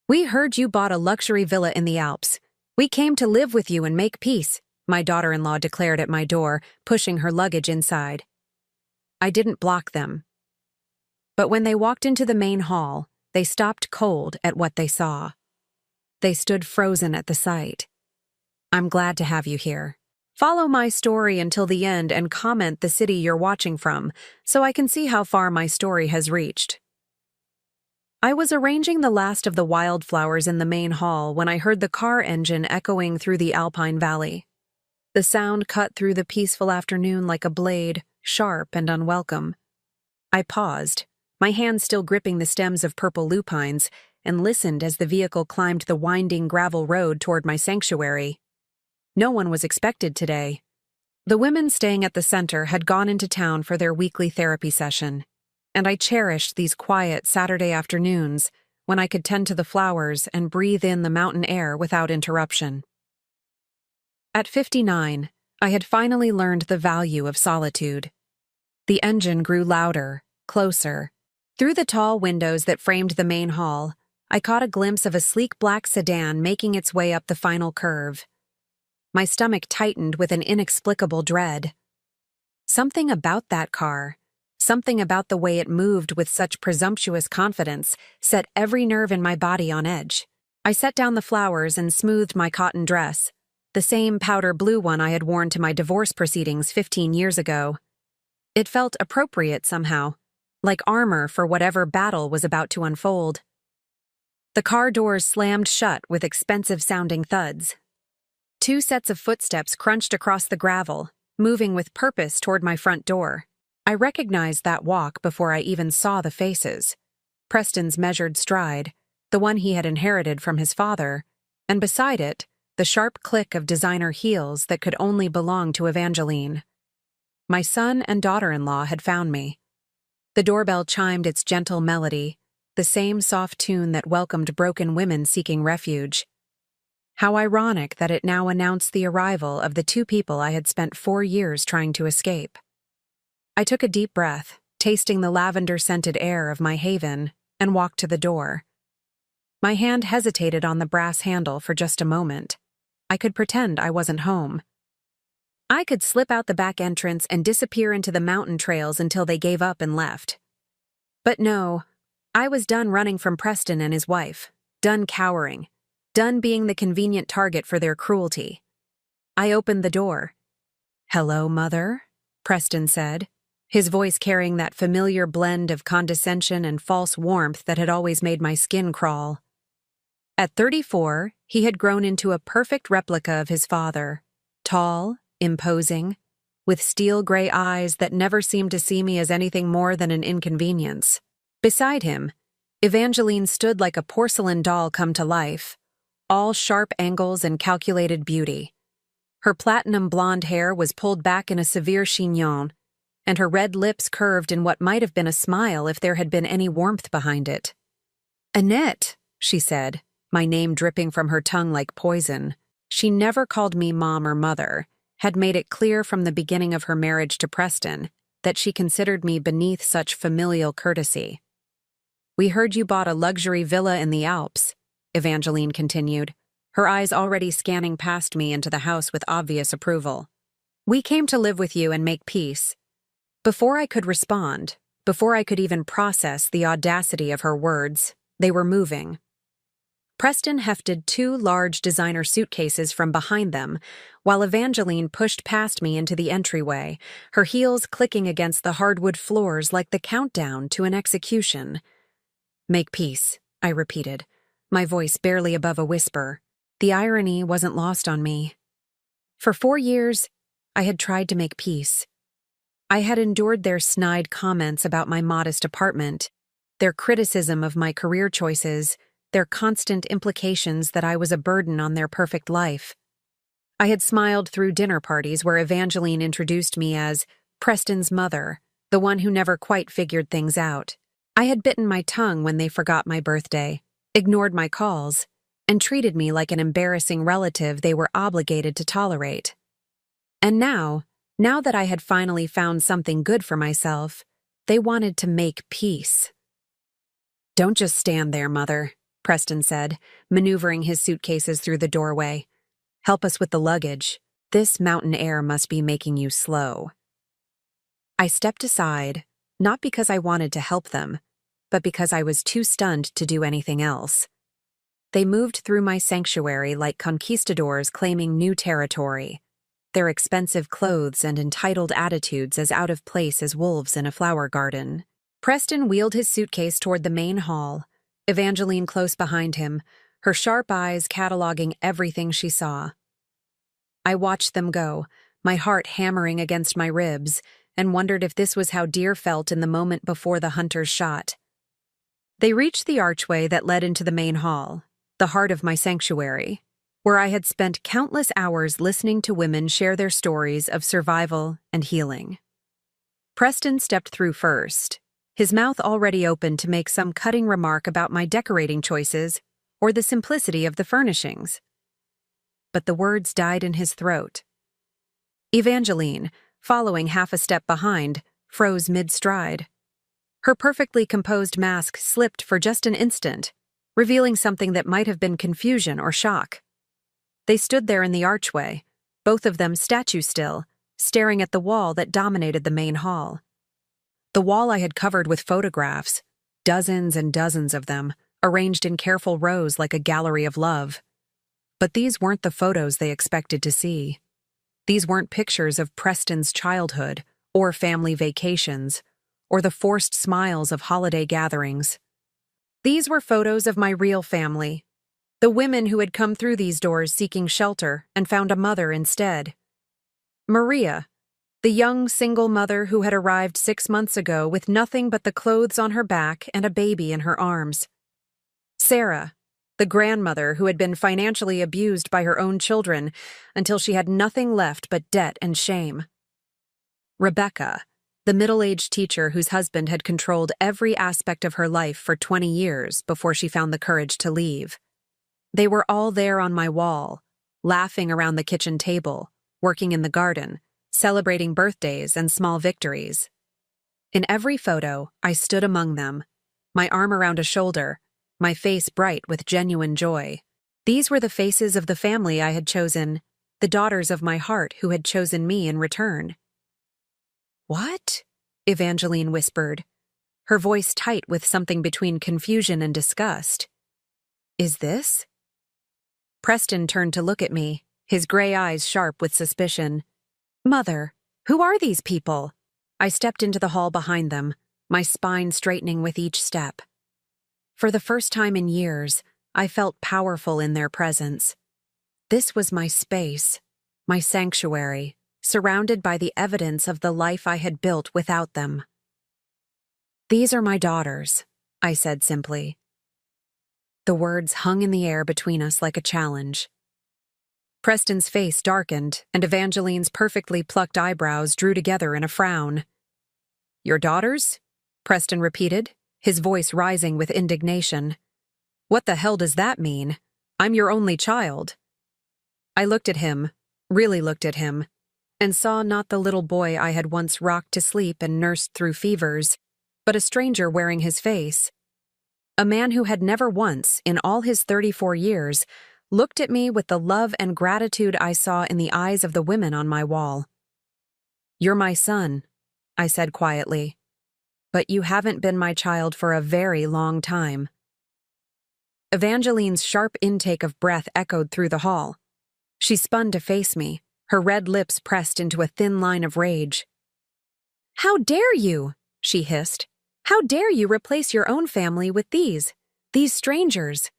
"We heard you bought a luxury villa in the Alps. We came to live with you and make peace," my daughter-in-law declared at my door, pushing her luggage inside. I didn't block them. But when they walked into the main hall, they stopped cold at what they saw. They stood frozen at the sight. "I'm glad to have you here. Follow my story until the end and comment the city you're watching from, so I can see how far my story has reached." I was arranging the last of the wildflowers in the main hall when I heard the car engine echoing through the Alpine Valley. The sound cut through the peaceful afternoon like a blade, sharp and unwelcome. I paused, my hand still gripping the stems of purple lupines, and listened as the vehicle climbed the winding gravel road toward my sanctuary. No one was expected today. The women staying at the center had gone into town for their weekly therapy session, and I cherished these quiet Saturday afternoons when I could tend to the flowers and breathe in the mountain air without interruption. At 59, I had finally learned the value of solitude. The engine grew louder, closer. Through the tall windows that framed the main hall, I caught a glimpse of a sleek black sedan making its way up the final curve. My stomach tightened with an inexplicable dread. Something about that car, something about the way it moved with such presumptuous confidence, set every nerve in my body on edge. I set down the flowers and smoothed my cotton dress, the same powder blue one I had worn to my divorce proceedings 15 years ago. It felt appropriate somehow, like armor for whatever battle was about to unfold. The car doors slammed shut with expensive-sounding thuds. 2 sets of footsteps crunched across the gravel, moving with purpose toward my front door. I recognized that walk before I even saw the faces. Preston's measured stride, the one he had inherited from his father, and beside it, the sharp click of designer heels that could only belong to Evangeline. My son and daughter-in-law had found me. The doorbell chimed its gentle melody, the same soft tune that welcomed broken women seeking refuge. How ironic that it now announced the arrival of the 2 people I had spent 4 years trying to escape. I took a deep breath, tasting the lavender-scented air of my haven, and walked to the door. My hand hesitated on the brass handle for just a moment. I could pretend I wasn't home. I could slip out the back entrance and disappear into the mountain trails until they gave up and left. But no, I was done running from Preston and his wife, done cowering, done being the convenient target for their cruelty. I opened the door. "Hello, Mother," Preston said, his voice carrying that familiar blend of condescension and false warmth that had always made my skin crawl. At 34, he had grown into a perfect replica of his father, tall, imposing, with steel-gray eyes that never seemed to see me as anything more than an inconvenience. Beside him, Evangeline stood like a porcelain doll come to life, all sharp angles and calculated beauty. Her platinum blonde hair was pulled back in a severe chignon, and her red lips curved in what might have been a smile if there had been any warmth behind it. "Annette," she said, my name dripping from her tongue like poison. She never called me Mom or Mother, had made it clear from the beginning of her marriage to Preston that she considered me beneath such familial courtesy. "We heard you bought a luxury villa in the Alps," Evangeline continued, her eyes already scanning past me into the house with obvious approval. "We came to live with you and make peace." Before I could respond, before I could even process the audacity of her words, they were moving. Preston hefted 2 large designer suitcases from behind them, while Evangeline pushed past me into the entryway, her heels clicking against the hardwood floors like the countdown to an execution. "Make peace," I repeated, my voice barely above a whisper. The irony wasn't lost on me. For 4 years, I had tried to make peace. I had endured their snide comments about my modest apartment, their criticism of my career choices, their constant implications that I was a burden on their perfect life. I had smiled through dinner parties where Evangeline introduced me as Preston's mother, the one who never quite figured things out. I had bitten my tongue when they forgot my birthday, ignored my calls, and treated me like an embarrassing relative they were obligated to tolerate. And now that I had finally found something good for myself, they wanted to make peace. "Don't just stand there, Mother," Preston said, maneuvering his suitcases through the doorway. "Help us with the luggage. This mountain air must be making you slow." I stepped aside, not because I wanted to help them, but because I was too stunned to do anything else. They moved through my sanctuary like conquistadors claiming new territory, their expensive clothes and entitled attitudes as out of place as wolves in a flower garden. Preston wheeled his suitcase toward the main hall, Evangeline close behind him, her sharp eyes cataloging everything she saw. I watched them go, my heart hammering against my ribs, and wondered if this was how deer felt in the moment before the hunter's shot. They reached the archway that led into the main hall, the heart of my sanctuary, where I had spent countless hours listening to women share their stories of survival and healing. Preston stepped through first, his mouth already open to make some cutting remark about my decorating choices or the simplicity of the furnishings. But the words died in his throat. Evangeline, following half a step behind, froze mid-stride. Her perfectly composed mask slipped for just an instant, revealing something that might have been confusion or shock. They stood there in the archway, both of them statue still, staring at the wall that dominated the main hall. The wall I had covered with photographs, dozens and dozens of them, arranged in careful rows like a gallery of love. But these weren't the photos they expected to see. These weren't pictures of Preston's childhood, or family vacations, or the forced smiles of holiday gatherings. These were photos of my real family, the women who had come through these doors seeking shelter and found a mother instead. Maria, the young single mother who had arrived 6 months ago with nothing but the clothes on her back and a baby in her arms. Sarah, the grandmother who had been financially abused by her own children until she had nothing left but debt and shame. Rebecca, the middle-aged teacher whose husband had controlled every aspect of her life for 20 years before she found the courage to leave. They were all there on my wall, laughing around the kitchen table, working in the garden, celebrating birthdays and small victories. In every photo, I stood among them, my arm around a shoulder, my face bright with genuine joy. These were the faces of the family I had chosen, the daughters of my heart who had chosen me in return. "What?" Evangeline whispered, her voice tight with something between confusion and disgust. "Is this?" Preston turned to look at me, his gray eyes sharp with suspicion. "Mother, who are these people?" I stepped into the hall behind them, my spine straightening with each step. For the first time in years, I felt powerful in their presence. This was my space, my sanctuary, surrounded by the evidence of the life I had built without them. "These are my daughters," I said simply. The words hung in the air between us like a challenge. Preston's face darkened, and Evangeline's perfectly plucked eyebrows drew together in a frown. "Your daughters?" Preston repeated, his voice rising with indignation. "What the hell does that mean? I'm your only child." I looked at him, really looked at him, and saw not the little boy I had once rocked to sleep and nursed through fevers, but a stranger wearing his face. A man who had never once, in all his 34 years, looked at me with the love and gratitude I saw in the eyes of the women on my wall. "You're my son," I said quietly, "but you haven't been my child for a very long time." Evangeline's sharp intake of breath echoed through the hall. She spun to face me, her red lips pressed into a thin line of rage. "How dare you?" she hissed. "How dare you replace your own family with these strangers?"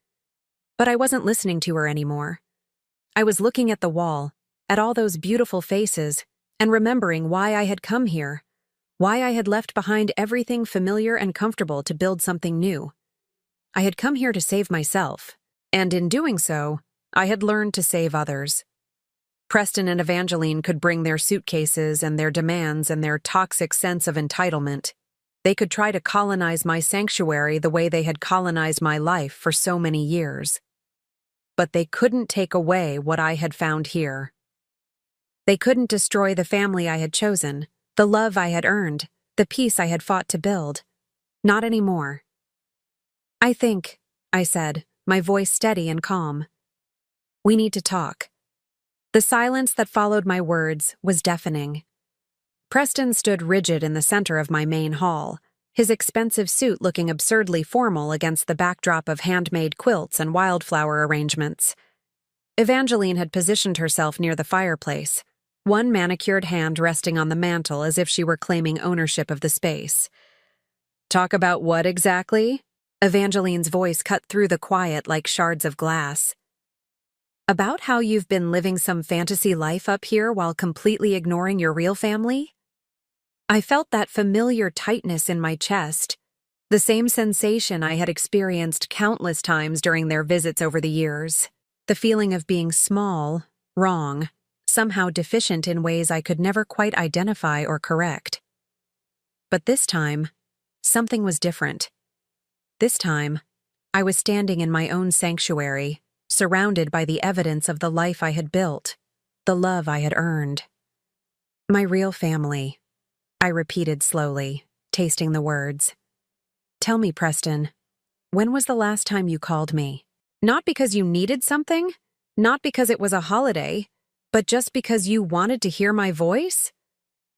But I wasn't listening to her anymore. I was looking at the wall, at all those beautiful faces, and remembering why I had come here, why I had left behind everything familiar and comfortable to build something new. I had come here to save myself, and in doing so, I had learned to save others. Preston and Evangeline could bring their suitcases and their demands and their toxic sense of entitlement. They could try to colonize my sanctuary the way they had colonized my life for so many years. But they couldn't take away what I had found here. They couldn't destroy the family I had chosen, the love I had earned, the peace I had fought to build. Not anymore. "I think," I said, my voice steady and calm. "We need to talk." The silence that followed my words was deafening. Preston stood rigid in the center of my main hall, his expensive suit looking absurdly formal against the backdrop of handmade quilts and wildflower arrangements. Evangeline had positioned herself near the fireplace, one manicured hand resting on the mantel as if she were claiming ownership of the space. "Talk about what exactly?" Evangeline's voice cut through the quiet like shards of glass. "About how you've been living some fantasy life up here while completely ignoring your real family?" I felt that familiar tightness in my chest, the same sensation I had experienced countless times during their visits over the years. The feeling of being small, wrong, somehow deficient in ways I could never quite identify or correct. But this time, something was different. This time, I was standing in my own sanctuary, surrounded by the evidence of the life I had built, the love I had earned. "My real family," I repeated slowly, tasting the words. "Tell me, Preston, when was the last time you called me? Not because you needed something, not because it was a holiday, but just because you wanted to hear my voice?"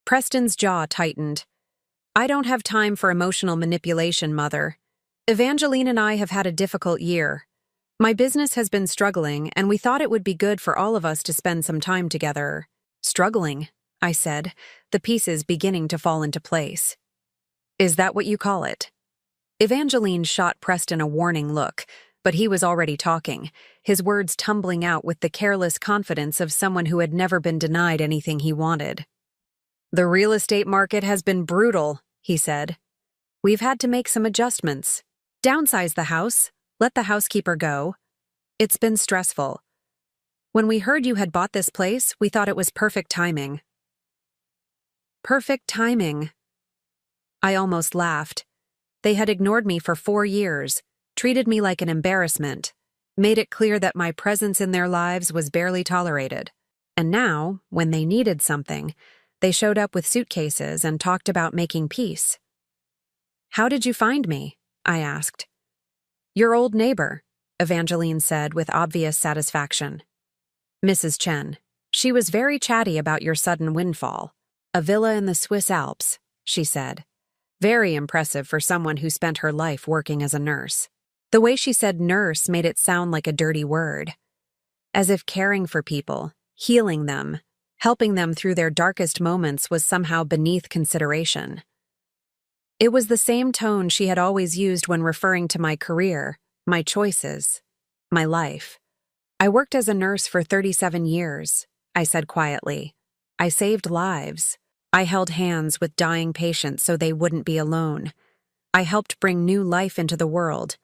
Preston's jaw tightened. "I don't have time for emotional manipulation, Mother. Evangeline and I have had a difficult year. My business has been struggling, and we thought it would be good for all of us to spend some time together." "Struggling," I said, the pieces beginning to fall into place. "Is that what you call it?" Evangeline shot Preston a warning look, but he was already talking, his words tumbling out with the careless confidence of someone who had never been denied anything he wanted. "The real estate market has been brutal," he said. "We've had to make some adjustments. Downsize the house, let the housekeeper go. It's been stressful. When we heard you had bought this place, we thought it was perfect timing." Perfect timing. I almost laughed. They had ignored me for 4 years, treated me like an embarrassment, made it clear that my presence in their lives was barely tolerated. And now, when they needed something, they showed up with suitcases and talked about making peace. "How did you find me?" I asked. "Your old neighbor," Evangeline said with obvious satisfaction. "Mrs. Chen. She was very chatty about your sudden windfall. A villa in the Swiss Alps," she said. Very impressive for someone who spent her life working as a nurse. The way she said nurse made it sound like a dirty word. As if caring for people, healing them, helping them through their darkest moments was somehow beneath consideration. It was the same tone she had always used when referring to my career, my choices, my life. "I worked as a nurse for 37 years, I said quietly. "I saved lives. I held hands with dying patients so they wouldn't be alone. I helped bring new life into the world.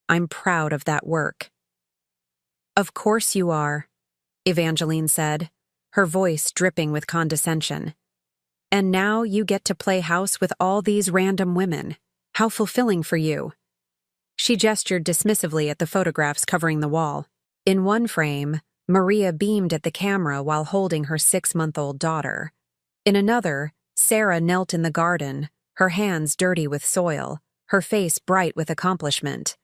I'm proud of that work." "Of course you are," Evangeline said, her voice dripping with condescension. "And now you get to play house with all these random women. How fulfilling for you." She gestured dismissively at the photographs covering the wall. In one frame, Maria beamed at the camera while holding her 6-month-old daughter. In another, Sarah knelt in the garden, her hands dirty with soil, her face bright with accomplishment.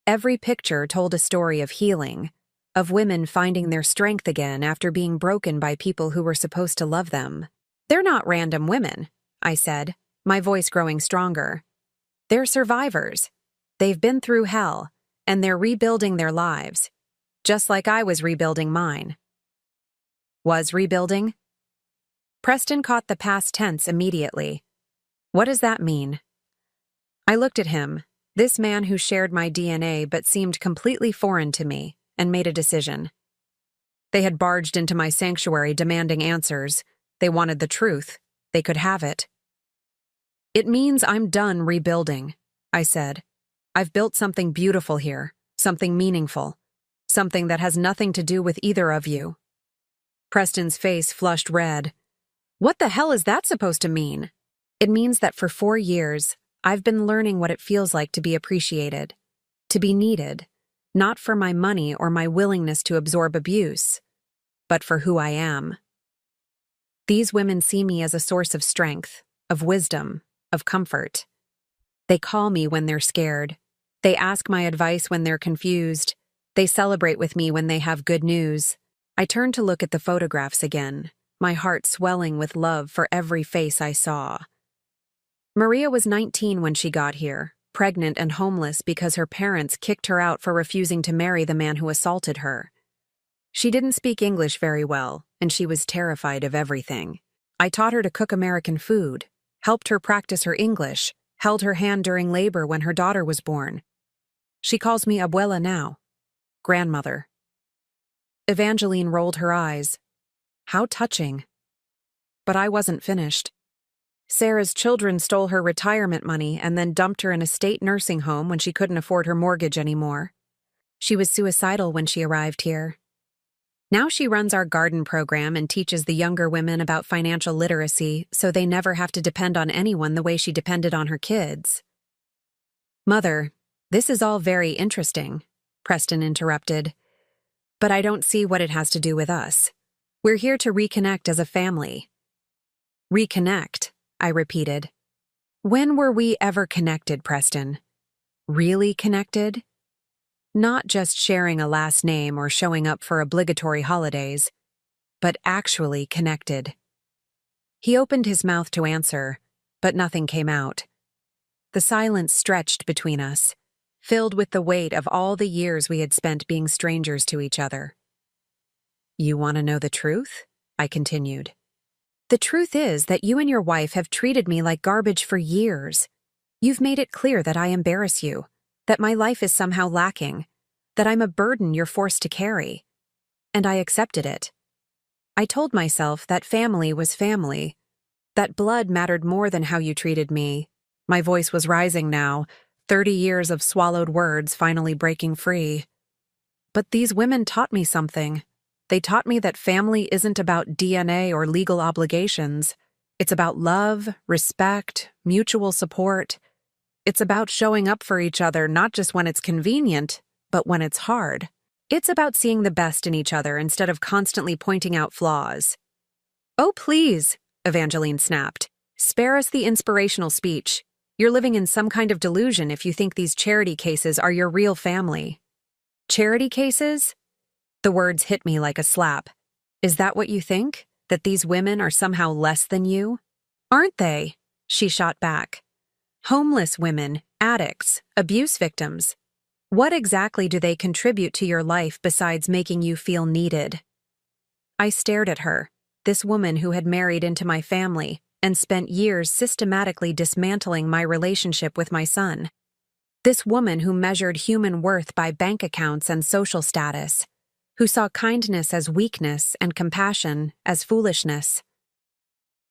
Every picture told a story of healing, of women finding their strength again after being broken by people who were supposed to love them. "They're not random women," I said, my voice growing stronger. "They're survivors. They've been through hell, and they're rebuilding their lives, just like I was rebuilding mine." "Was rebuilding?" Preston caught the past tense immediately. "What does that mean?" I looked at him, this man who shared my DNA but seemed completely foreign to me, and made a decision. They had barged into my sanctuary demanding answers. They wanted the truth. They could have it. "It means I'm done rebuilding," I said. "I've built something beautiful here, something meaningful, something that has nothing to do with either of you." Preston's face flushed red. "What the hell is that supposed to mean?" "It means that for 4 years, I've been learning what it feels like to be appreciated, to be needed, not for my money or my willingness to absorb abuse, but for who I am. These women see me as a source of strength, of wisdom, of comfort. They call me when they're scared, They ask my advice when they're confused. They celebrate with me when they have good news. I turned to look at the photographs again, my heart swelling with love for every face I saw. Maria was 19 when she got here, pregnant and homeless because her parents kicked her out for refusing to marry the man who assaulted her. She didn't speak English very well, and she was terrified of everything. I taught her to cook American food, helped her practice her English, held her hand during labor when her daughter was born. She calls me abuela now, grandmother. Evangeline rolled her eyes. How touching. But I wasn't finished. Sarah's children stole her retirement money and then dumped her in a state nursing home when she couldn't afford her mortgage anymore. She was suicidal when she arrived here. Now she runs our garden program and teaches the younger women about financial literacy so they never have to depend on anyone the way she depended on her kids. Mother, this is all very interesting, Preston interrupted. But I don't see what it has to do with us. We're here to reconnect as a family. Reconnect, I repeated. When were we ever connected, Preston? Really connected? Not just sharing a last name or showing up for obligatory holidays, but actually connected. He opened his mouth to answer, but nothing came out. The silence stretched between us, filled with the weight of all the years we had spent being strangers to each other. You want to know the truth? I continued. The truth is that you and your wife have treated me like garbage for years. You've made it clear that I embarrass you, that my life is somehow lacking, that I'm a burden you're forced to carry. And I accepted it. I told myself that family was family, that blood mattered more than how you treated me. My voice was rising now, 30 years of swallowed words finally breaking free. But these women taught me something. They taught me that family isn't about DNA or legal obligations. It's about love, respect, mutual support. It's about showing up for each other not just when it's convenient, but when it's hard. It's about seeing the best in each other instead of constantly pointing out flaws. Oh, please, Evangeline snapped. Spare us the inspirational speech. You're living in some kind of delusion if you think these charity cases are your real family. Charity cases? The words hit me like a slap. Is that what you think? That these women are somehow less than you? Aren't they? She shot back. Homeless women, addicts, abuse victims. What exactly do they contribute to your life besides making you feel needed? I stared at her, this woman who had married into my family and spent years systematically dismantling my relationship with my son. This woman who measured human worth by bank accounts and social status, who saw kindness as weakness and compassion as foolishness.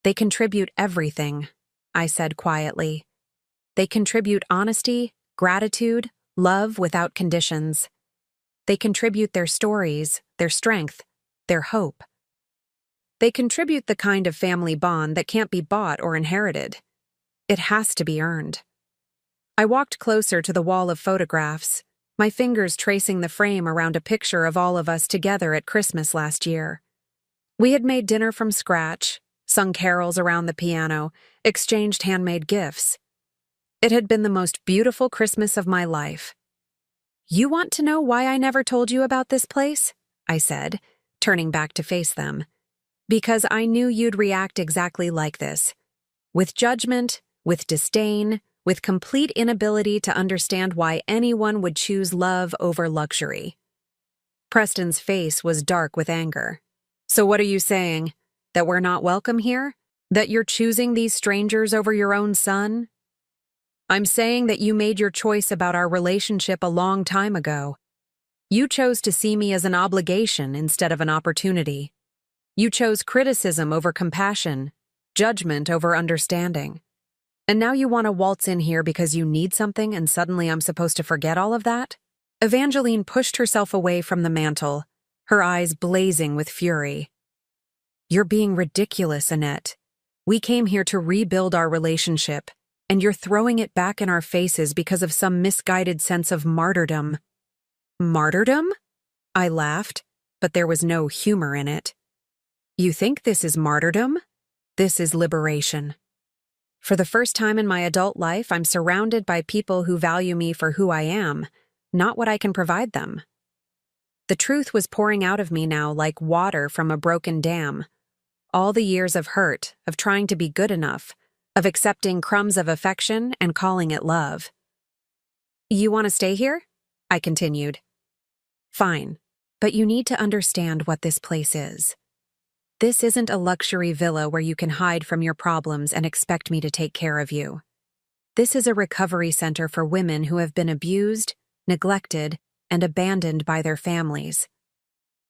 They contribute everything, I said quietly. They contribute honesty, gratitude, love without conditions. They contribute their stories, their strength, their hope. They contribute the kind of family bond that can't be bought or inherited. It has to be earned. I walked closer to the wall of photographs, my fingers tracing the frame around a picture of all of us together at Christmas last year. We had made dinner from scratch, sung carols around the piano, exchanged handmade gifts. It had been the most beautiful Christmas of my life. You want to know why I never told you about this place? I said, turning back to face them. Because I knew you'd react exactly like this. With judgment, with disdain, with complete inability to understand why anyone would choose love over luxury. Preston's face was dark with anger. So what are you saying? That we're not welcome here? That you're choosing these strangers over your own son? I'm saying that you made your choice about our relationship a long time ago. You chose to see me as an obligation instead of an opportunity. You chose criticism over compassion, judgment over understanding. And now you want to waltz in here because you need something and suddenly I'm supposed to forget all of that? Evangeline pushed herself away from the mantel, her eyes blazing with fury. You're being ridiculous, Annette. We came here to rebuild our relationship, and you're throwing it back in our faces because of some misguided sense of martyrdom. Martyrdom? I laughed, but there was no humor in it. You think this is martyrdom? This is liberation. For the first time in my adult life, I'm surrounded by people who value me for who I am, not what I can provide them. The truth was pouring out of me now like water from a broken dam. All the years of hurt, of trying to be good enough, of accepting crumbs of affection and calling it love. You want to stay here? I continued. Fine, but you need to understand what this place is. This isn't a luxury villa where you can hide from your problems and expect me to take care of you. This is a recovery center for women who have been abused, neglected, and abandoned by their families.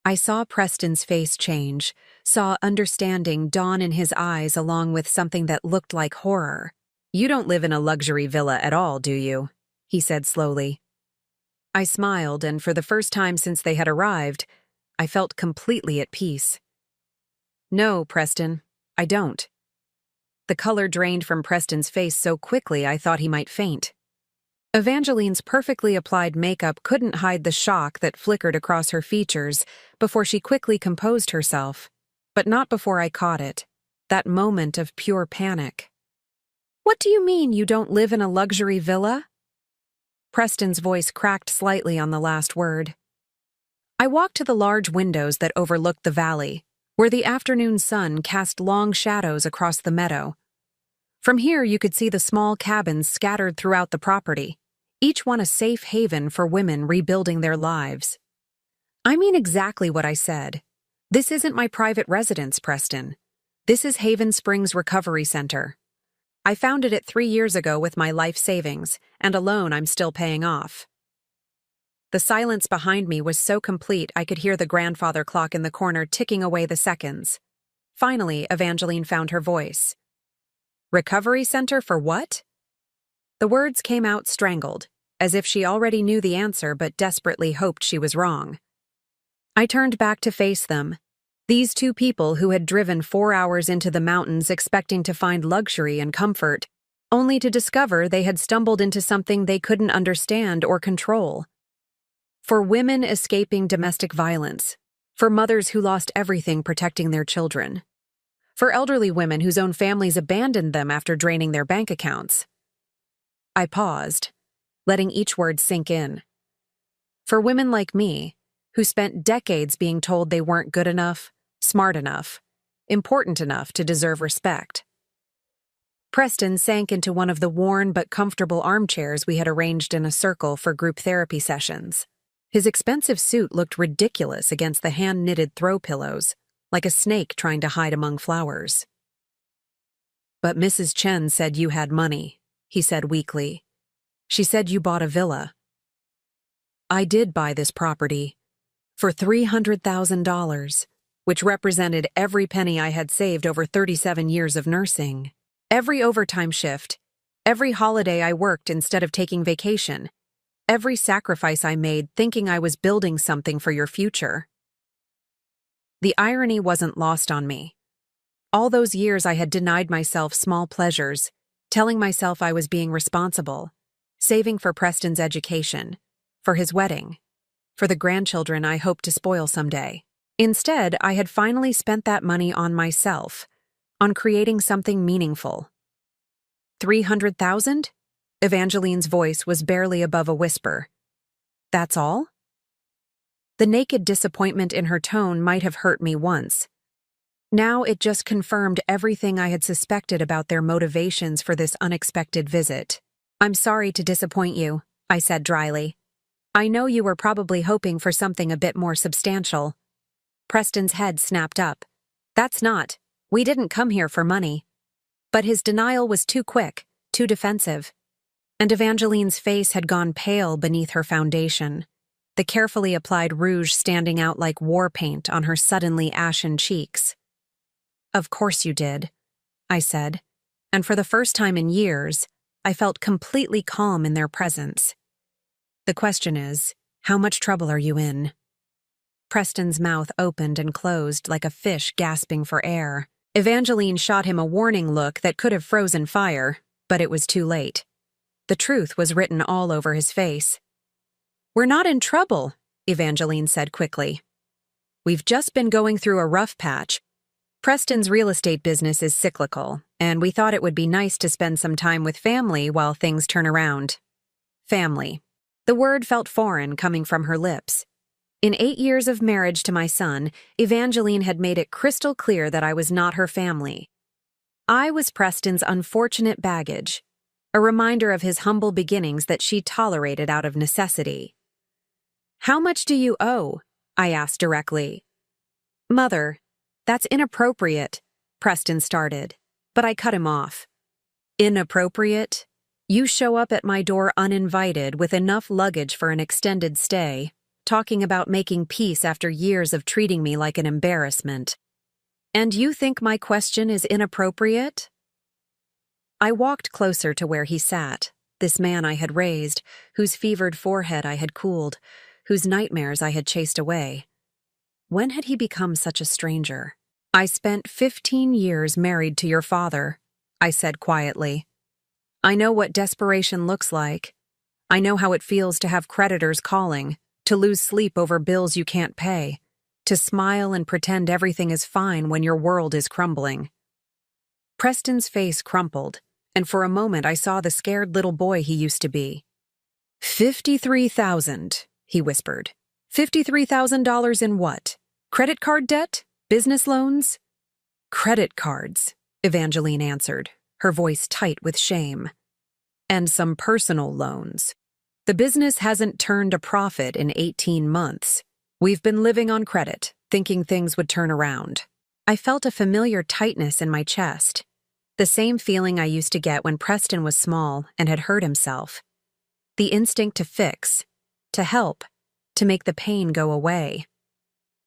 I saw Preston's face change, saw understanding dawn in his eyes along with something that looked like horror. You don't live in a luxury villa at all, do you? He said slowly. I smiled, and for the first time since they had arrived, I felt completely at peace. No, Preston, I don't. The color drained from Preston's face so quickly I thought he might faint. Evangeline's perfectly applied makeup couldn't hide the shock that flickered across her features before she quickly composed herself, but not before I caught it, that moment of pure panic. What do you mean you don't live in a luxury villa? Preston's voice cracked slightly on the last word. I walked to the large windows that overlooked the valley, where the afternoon sun cast long shadows across the meadow. From here you could see the small cabins scattered throughout the property, each one a safe haven for women rebuilding their lives. I mean exactly what I said. This isn't my private residence, Preston. This is Haven Springs Recovery Center. I founded it 3 years ago with my life savings, and a loan I'm still paying off. The silence behind me was so complete I could hear the grandfather clock in the corner ticking away the seconds. Finally, Evangeline found her voice. Recovery center for what? The words came out strangled, as if she already knew the answer but desperately hoped she was wrong. I turned back to face them. These two people who had driven 4 hours into the mountains expecting to find luxury and comfort, only to discover they had stumbled into something they couldn't understand or control. For women escaping domestic violence, for mothers who lost everything protecting their children, for elderly women whose own families abandoned them after draining their bank accounts. I paused, letting each word sink in. For women like me, who spent decades being told they weren't good enough, smart enough, important enough to deserve respect. Preston sank into one of the worn but comfortable armchairs we had arranged in a circle for group therapy sessions. His expensive suit looked ridiculous against the hand-knitted throw pillows, like a snake trying to hide among flowers. But Mrs. Chen said you had money, he said weakly. She said you bought a villa. I did buy this property for $300,000, which represented every penny I had saved over 37 years of nursing, every overtime shift, every holiday I worked instead of taking vacation, every sacrifice I made thinking I was building something for your future. The irony wasn't lost on me. All those years I had denied myself small pleasures, telling myself I was being responsible, saving for Preston's education, for his wedding, for the grandchildren I hoped to spoil someday. Instead, I had finally spent that money on myself, on creating something meaningful. 300,000? Evangeline's voice was barely above a whisper. That's all? The naked disappointment in her tone might have hurt me once. Now it just confirmed everything I had suspected about their motivations for this unexpected visit. I'm sorry to disappoint you, I said dryly. I know you were probably hoping for something a bit more substantial. Preston's head snapped up. That's not. We didn't come here for money. But his denial was too quick, too defensive. And Evangeline's face had gone pale beneath her foundation, the carefully applied rouge standing out like war paint on her suddenly ashen cheeks. Of course you did, I said, and for the first time in years, I felt completely calm in their presence. The question is, how much trouble are you in? Preston's mouth opened and closed like a fish gasping for air. Evangeline shot him a warning look that could have frozen fire, but it was too late. The truth was written all over his face. We're not in trouble, Evangeline said quickly. We've just been going through a rough patch. Preston's real estate business is cyclical, and we thought it would be nice to spend some time with family while things turn around. Family. The word felt foreign coming from her lips. In 8 years of marriage to my son, Evangeline had made it crystal clear that I was not her family. I was Preston's unfortunate baggage, a reminder of his humble beginnings that she tolerated out of necessity. "How much do you owe?" I asked directly. "Mother, that's inappropriate," Preston started, but I cut him off. "Inappropriate? You show up at my door uninvited with enough luggage for an extended stay, talking about making peace after years of treating me like an embarrassment. And you think my question is inappropriate?" I walked closer to where he sat, this man I had raised, whose fevered forehead I had cooled, whose nightmares I had chased away. When had he become such a stranger? "I spent 15 years married to your father," I said quietly. "I know what desperation looks like. I know how it feels to have creditors calling, to lose sleep over bills you can't pay, to smile and pretend everything is fine when your world is crumbling." Preston's face crumpled, and for a moment I saw the scared little boy he used to be. "$53,000, he whispered. $53,000 in what? Credit card debt? Business loans?" "Credit cards," Evangeline answered, her voice tight with shame. "And some personal loans. The business hasn't turned a profit in 18 months. We've been living on credit, thinking things would turn around." I felt a familiar tightness in my chest, the same feeling I used to get when Preston was small and had hurt himself. The instinct to fix, to help, to make the pain go away.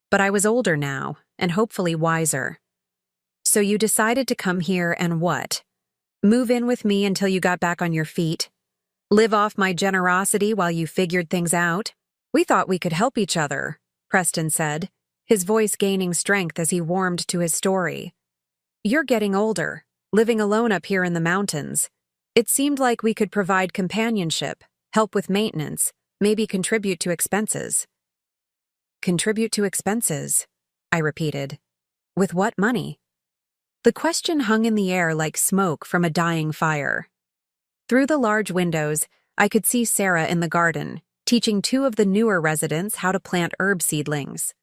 But I was older now, and hopefully wiser. "So you decided to come here and what? Move in with me until you got back on your feet? Live off my generosity while you figured things out?" "We thought we could help each other," Preston said, his voice gaining strength as he warmed to his story. "You're getting older, living alone up here in the mountains. It seemed like we could provide companionship, help with maintenance, maybe contribute to expenses." "Contribute to expenses," I repeated. "With what money?" The question hung in the air like smoke from a dying fire. Through the large windows, I could see Sarah in the garden, teaching 2 of the newer residents how to plant herb seedlings.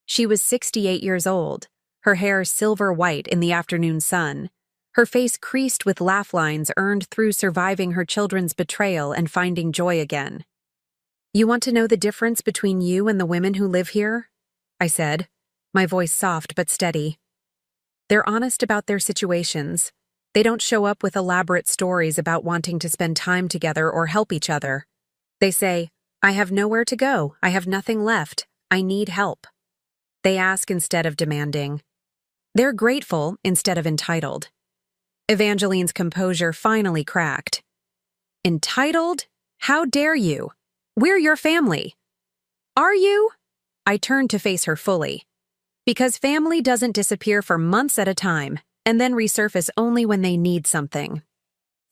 She was 68 years old, her hair silver white in the afternoon sun, her face creased with laugh lines earned through surviving her children's betrayal and finding joy again. "You want to know the difference between you and the women who live here?" I said, my voice soft but steady. "They're honest about their situations. They don't show up with elaborate stories about wanting to spend time together or help each other. They say, 'I have nowhere to go. I have nothing left. I need help.' They ask instead of demanding. They're grateful instead of entitled." Evangeline's composure finally cracked. "Entitled? How dare you? We're your family." "Are you?" I turned to face her fully. "Because family doesn't disappear for months at a time and then resurface only when they need something.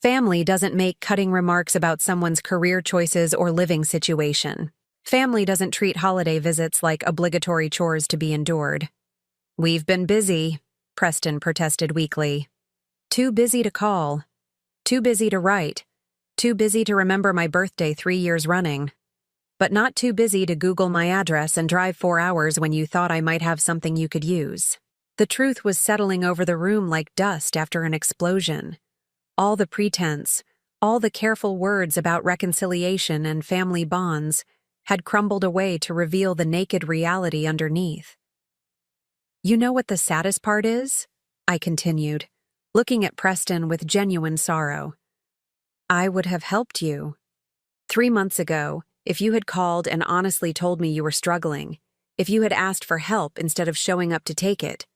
Family doesn't make cutting remarks about someone's career choices or living situation. Family doesn't treat holiday visits like obligatory chores to be endured." "We've been busy," Preston protested weakly. "Too busy to call. Too busy to write. Too busy to remember my birthday 3 years running. But not too busy to Google my address and drive 4 hours when you thought I might have something you could use." The truth was settling over the room like dust after an explosion. All the pretense, all the careful words about reconciliation and family bonds had crumbled away to reveal the naked reality underneath. "You know what the saddest part is?" I continued, looking at Preston with genuine sorrow. "I would have helped you. 3 months ago, if you had called and honestly told me you were struggling, if you had asked for help instead of showing up to take it,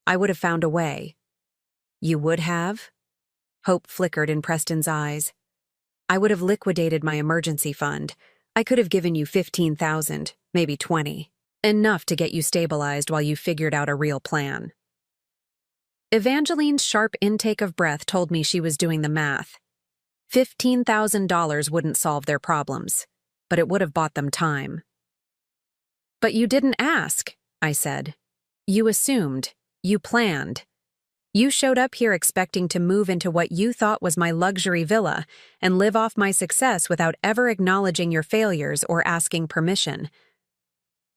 I would have found a way." "You would have?" Hope flickered in Preston's eyes. "I would have liquidated my emergency fund. I could have given you 15,000, maybe 20. Enough to get you stabilized while you figured out a real plan." Evangeline's sharp intake of breath told me she was doing the math. $15,000 wouldn't solve their problems, but it would have bought them time. "But you didn't ask," I said. "You assumed. You planned. You showed up here expecting to move into what you thought was my luxury villa and live off my success without ever acknowledging your failures or asking permission.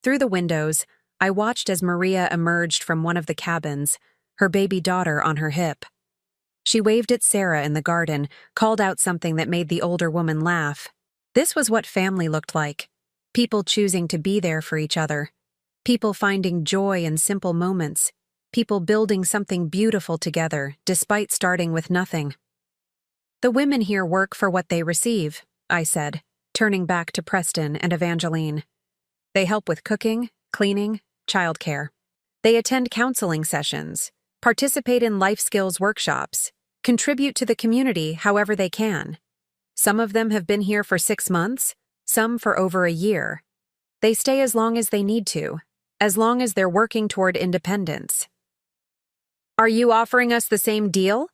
Through the windows, I watched as Maria emerged from one of the cabins, her baby daughter on her hip. She waved at Sarah in the garden, called out something that made the older woman laugh. This was what family looked like. People choosing to be there for each other. People finding joy in simple moments. People building something beautiful together, despite starting with nothing. The women here work for what they receive, I said, turning back to Preston and Evangeline. They help with cooking, cleaning, childcare. They attend counseling sessions, participate in life skills workshops, contribute to the community however they can. Some of them have been here for 6 months, some for over a year. They stay as long as they need to, as long as they're working toward independence. Are you offering us the same deal?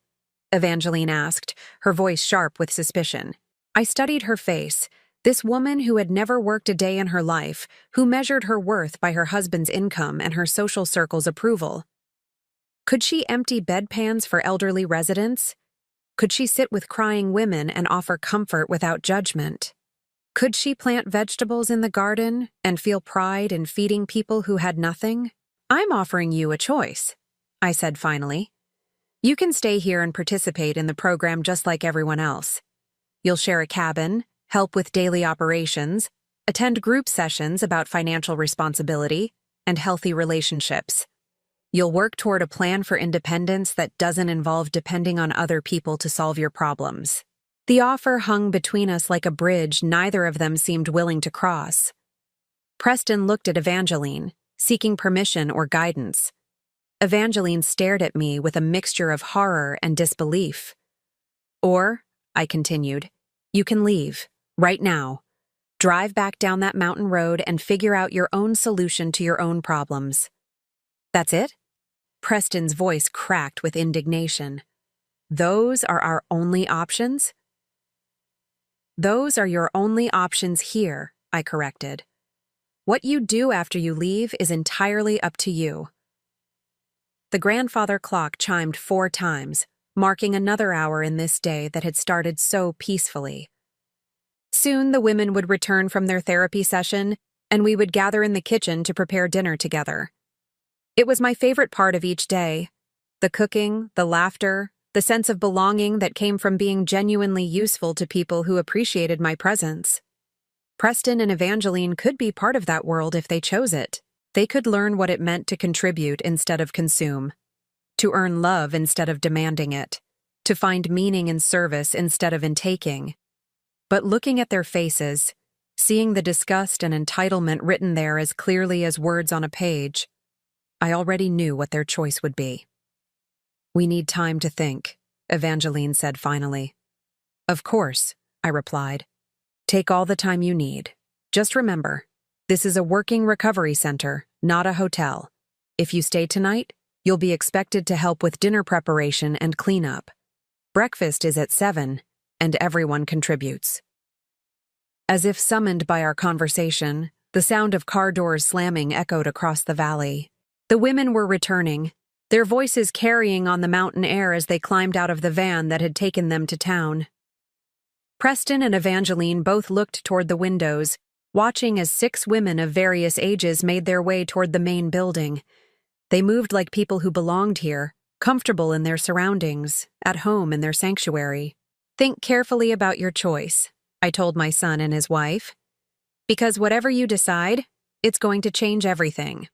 Evangeline asked, her voice sharp with suspicion. I studied her face, this woman who had never worked a day in her life, who measured her worth by her husband's income and her social circle's approval. Could she empty bedpans for elderly residents? Could she sit with crying women and offer comfort without judgment? Could she plant vegetables in the garden and feel pride in feeding people who had nothing? I'm offering you a choice, I said finally. You can stay here and participate in the program just like everyone else. You'll share a cabin, help with daily operations, attend group sessions about financial responsibility and healthy relationships. You'll work toward a plan for independence that doesn't involve depending on other people to solve your problems. The offer hung between us like a bridge neither of them seemed willing to cross. Preston looked at Evangeline, seeking permission or guidance. Evangeline stared at me with a mixture of horror and disbelief. Or, I continued, you can leave, right now. Drive back down that mountain road and figure out your own solution to your own problems. That's it? Preston's voice cracked with indignation. Those are our only options? Those are your only options here, I corrected. What you do after you leave is entirely up to you. The grandfather clock chimed 4 times, marking another hour in this day that had started so peacefully. Soon the women would return from their therapy session, and we would gather in the kitchen to prepare dinner together. It was my favorite part of each day. The cooking, the laughter, the sense of belonging that came from being genuinely useful to people who appreciated my presence. Preston and Evangeline could be part of that world if they chose it. They could learn what it meant to contribute instead of consume, to earn love instead of demanding it, to find meaning in service instead of in taking. But looking at their faces, seeing the disgust and entitlement written there as clearly as words on a page, I already knew what their choice would be. We need time to think, Evangeline said finally. Of course, I replied. Take all the time you need. Just remember, this is a working recovery center, not a hotel. If you stay tonight, you'll be expected to help with dinner preparation and cleanup. Breakfast is at 7, and everyone contributes. As if summoned by our conversation, the sound of car doors slamming echoed across the valley. The women were returning, their voices carrying on the mountain air as they climbed out of the van that had taken them to town. Preston and Evangeline both looked toward the windows, watching as 6 women of various ages made their way toward the main building. They moved like people who belonged here, comfortable in their surroundings, at home in their sanctuary. Think carefully about your choice, I told my son and his wife. Because whatever you decide, it's going to change everything.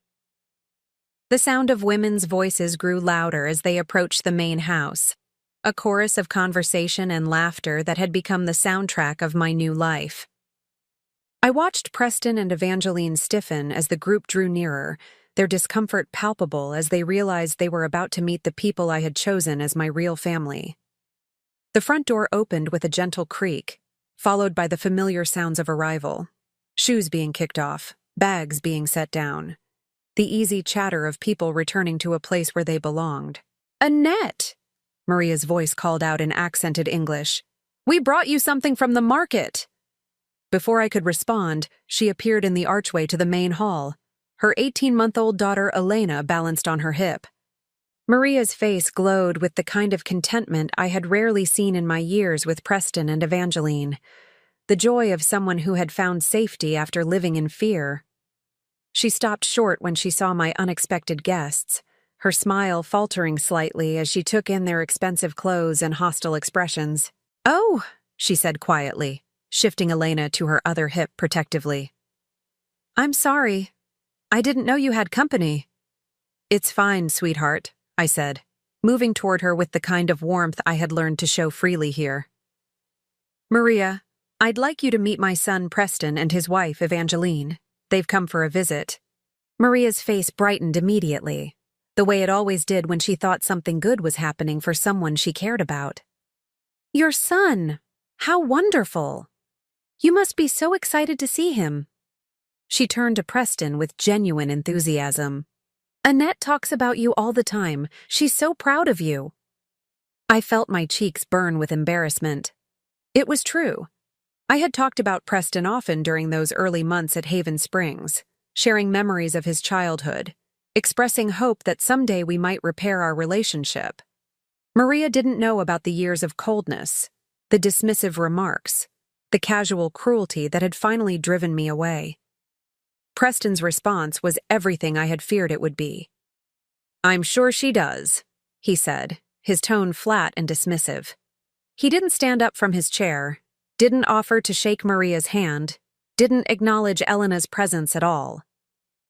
The sound of women's voices grew louder as they approached the main house, a chorus of conversation and laughter that had become the soundtrack of my new life. I watched Preston and Evangeline stiffen as the group drew nearer, their discomfort palpable as they realized they were about to meet the people I had chosen as my real family. The front door opened with a gentle creak, followed by the familiar sounds of arrival. Shoes being kicked off, bags being set down. The easy chatter of people returning to a place where they belonged. "Annette!" Maria's voice called out in accented English. "We brought you something from the market!" Before I could respond, she appeared in the archway to the main hall. Her 18-month-old daughter Elena balanced on her hip. Maria's face glowed with the kind of contentment I had rarely seen in my years with Preston and Evangeline, the joy of someone who had found safety after living in fear. She stopped short when she saw my unexpected guests, her smile faltering slightly as she took in their expensive clothes and hostile expressions. "Oh," she said quietly, shifting Elena to her other hip protectively. "I'm sorry. I didn't know you had company." "It's fine, sweetheart," I said, moving toward her with the kind of warmth I had learned to show freely here. "Maria, I'd like you to meet my son Preston and his wife Evangeline. They've come for a visit." Maria's face brightened immediately, the way it always did when she thought something good was happening for someone she cared about. "Your son! How wonderful! You must be so excited to see him." She turned to Preston with genuine enthusiasm. "Annette talks about you all the time. She's so proud of you." I felt my cheeks burn with embarrassment. It was true. I had talked about Preston often during those early months at Haven Springs, sharing memories of his childhood, expressing hope that someday we might repair our relationship. Maria didn't know about the years of coldness, the dismissive remarks, the casual cruelty that had finally driven me away. Preston's response was everything I had feared it would be. "I'm sure she does," he said, his tone flat and dismissive. He didn't stand up from his chair, didn't offer to shake Maria's hand, didn't acknowledge Elena's presence at all.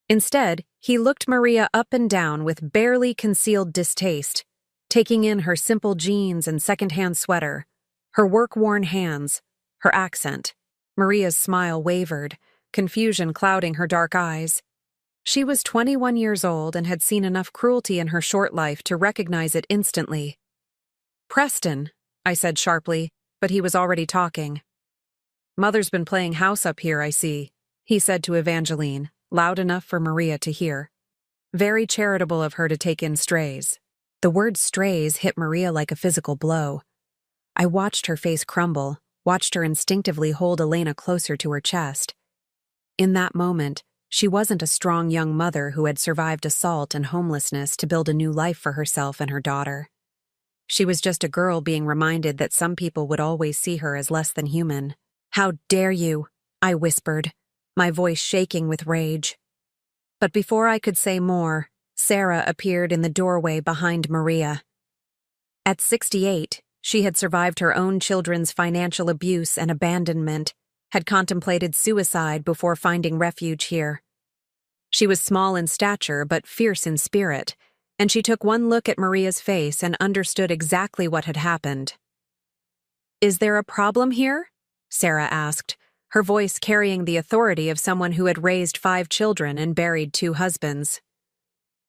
Instead, he looked Maria up and down with barely concealed distaste, taking in her simple jeans and secondhand sweater, her work-worn hands, her accent. Maria's smile wavered, confusion clouding her dark eyes. She was 21 years old and had seen enough cruelty in her short life to recognize it instantly. "Preston," I said sharply, but he was already talking. "Mother's been playing house up here, I see," he said to Evangeline, loud enough for Maria to hear. "Very charitable of her to take in strays." The word strays hit Maria like a physical blow. I watched her face crumble, watched her instinctively hold Elena closer to her chest. In that moment, she wasn't a strong young mother who had survived assault and homelessness to build a new life for herself and her daughter. She was just a girl being reminded that some people would always see her as less than human. "How dare you?" I whispered, my voice shaking with rage. But before I could say more, Sarah appeared in the doorway behind Maria. At 68, she had survived her own children's financial abuse and abandonment, had contemplated suicide before finding refuge here. She was small in stature but fierce in spirit, and she took one look at Maria's face and understood exactly what had happened. "Is there a problem here?" Sarah asked, her voice carrying the authority of someone who had raised 5 children and buried 2 husbands.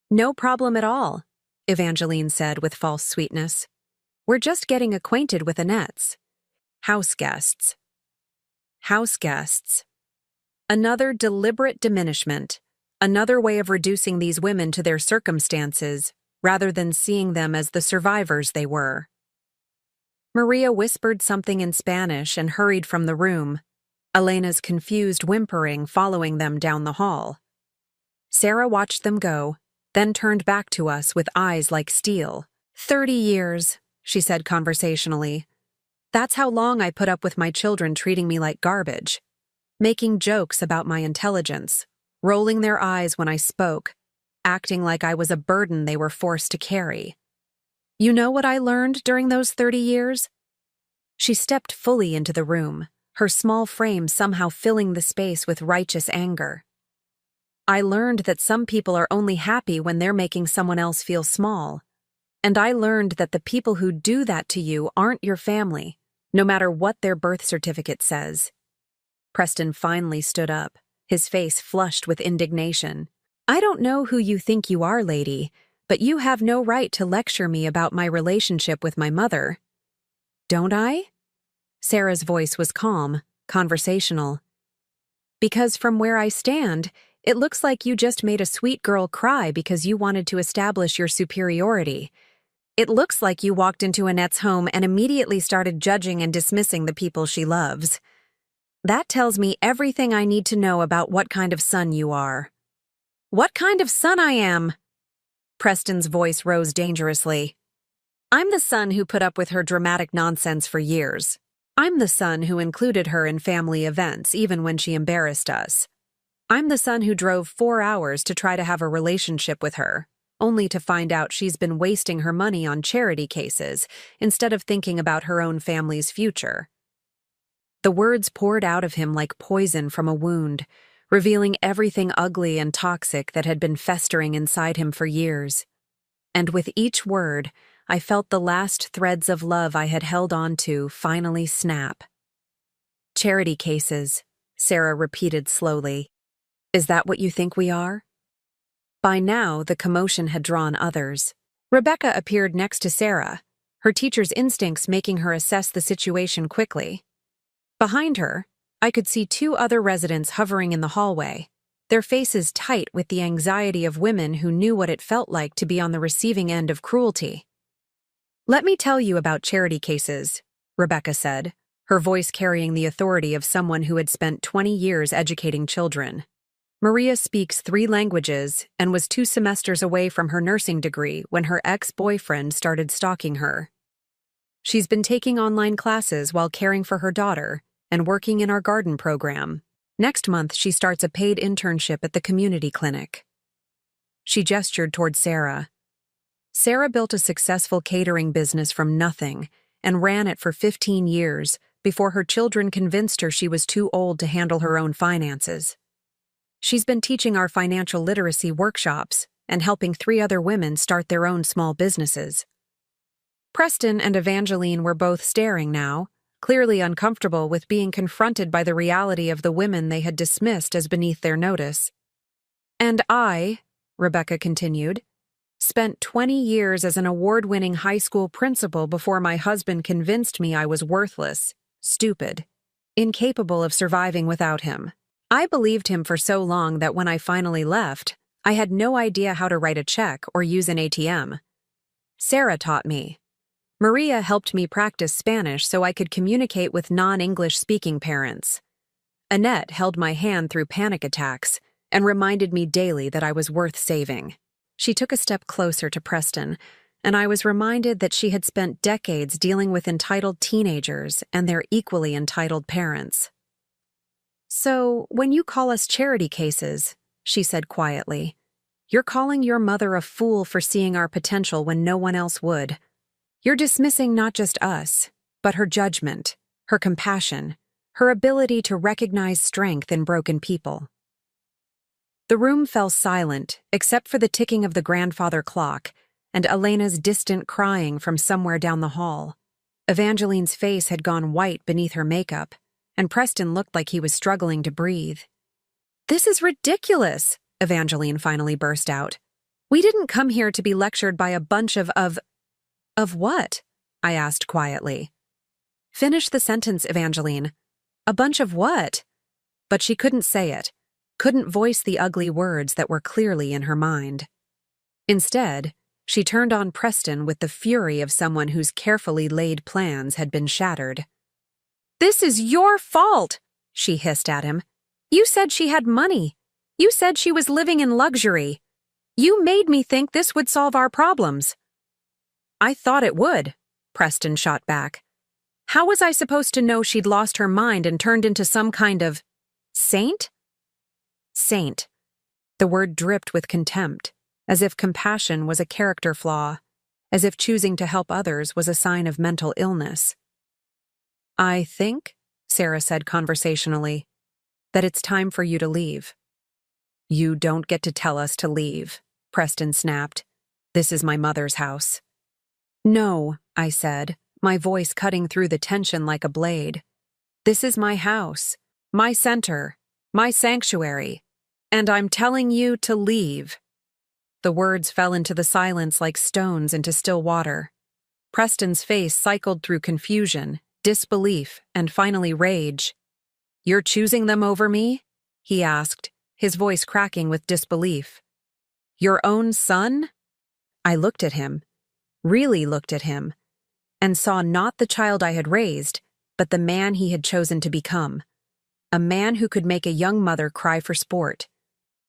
"No problem at all," Evangeline said with false sweetness. "We're just getting acquainted with Annette's house guests." House guests. Another deliberate diminishment, another way of reducing these women to their circumstances, rather than seeing them as the survivors they were. Maria whispered something in Spanish and hurried from the room, Elena's confused whimpering following them down the hall. Sarah watched them go, then turned back to us with eyes like steel. 30 years, she said conversationally. That's how long I put up with my children treating me like garbage, making jokes about my intelligence, rolling their eyes when I spoke, acting like I was a burden they were forced to carry. You know what I learned during those 30 years? She stepped fully into the room, her small frame somehow filling the space with righteous anger. I learned that some people are only happy when they're making someone else feel small. And I learned that the people who do that to you aren't your family, no matter what their birth certificate says. Preston finally stood up, his face flushed with indignation. I don't know who you think you are, lady, but you have no right to lecture me about my relationship with my mother. Don't I? Sarah's voice was calm, conversational. Because from where I stand, it looks like you just made a sweet girl cry because you wanted to establish your superiority. It looks like you walked into Annette's home and immediately started judging and dismissing the people she loves. That tells me everything I need to know about what kind of son you are. What kind of son I am? Preston's voice rose dangerously. I'm the son who put up with her dramatic nonsense for years. I'm the son who included her in family events even when she embarrassed us. I'm the son who drove 4 hours to try to have a relationship with her, only to find out she's been wasting her money on charity cases instead of thinking about her own family's future. The words poured out of him like poison from a wound, revealing everything ugly and toxic that had been festering inside him for years. And with each word, I felt the last threads of love I had held on to finally snap. Charity cases, Sarah repeated slowly. Is that what you think we are? By now, the commotion had drawn others. Rebecca appeared next to Sarah, her teacher's instincts making her assess the situation quickly. Behind her, I could see 2 other residents hovering in the hallway, their faces tight with the anxiety of women who knew what it felt like to be on the receiving end of cruelty. Let me tell you about charity cases, Rebecca said, her voice carrying the authority of someone who had spent 20 years educating children. Maria speaks 3 languages and was 2 semesters away from her nursing degree when her ex-boyfriend started stalking her. She's been taking online classes while caring for her daughter and working in our garden program. Next month, she starts a paid internship at the community clinic. She gestured toward Sarah. Sarah built a successful catering business from nothing and ran it for 15 years before her children convinced her she was too old to handle her own finances. She's been teaching our financial literacy workshops and helping 3 other women start their own small businesses. Preston and Evangeline were both staring now, clearly uncomfortable with being confronted by the reality of the women they had dismissed as beneath their notice. And I, Rebecca continued, spent 20 years as an award-winning high school principal before my husband convinced me I was worthless, stupid, incapable of surviving without him. I believed him for so long that when I finally left, I had no idea how to write a check or use an ATM. Sarah taught me. Maria helped me practice Spanish so I could communicate with non-English speaking parents. Annette held my hand through panic attacks and reminded me daily that I was worth saving. She took a step closer to Preston, and I was reminded that she had spent decades dealing with entitled teenagers and their equally entitled parents. So, when you call us charity cases, she said quietly, you're calling your mother a fool for seeing our potential when no one else would. You're dismissing not just us, but her judgment, her compassion, her ability to recognize strength in broken people. The room fell silent, except for the ticking of the grandfather clock and Elena's distant crying from somewhere down the hall. Evangeline's face had gone white beneath her makeup, and Preston looked like he was struggling to breathe. This is ridiculous, Evangeline finally burst out. We didn't come here to be lectured by a bunch of what? I asked quietly. Finish the sentence, Evangeline. A bunch of what? But she couldn't say it, couldn't voice the ugly words that were clearly in her mind. Instead, she turned on Preston with the fury of someone whose carefully laid plans had been shattered. This is your fault, she hissed at him. You said she had money. You said she was living in luxury. You made me think this would solve our problems. I thought it would, Preston shot back. How was I supposed to know she'd lost her mind and turned into some kind of saint? Saint. The word dripped with contempt, as if compassion was a character flaw, as if choosing to help others was a sign of mental illness. I think, Sarah said conversationally, that it's time for you to leave. You don't get to tell us to leave, Preston snapped. This is my mother's house. No, I said, my voice cutting through the tension like a blade. This is my house, my center, my sanctuary, and I'm telling you to leave. The words fell into the silence like stones into still water. Preston's face cycled through confusion, disbelief, and finally rage. You're choosing them over me? He asked, his voice cracking with disbelief. Your own son? I looked at him, really looked at him, and saw not the child I had raised, but the man he had chosen to become. A man who could make a young mother cry for sport.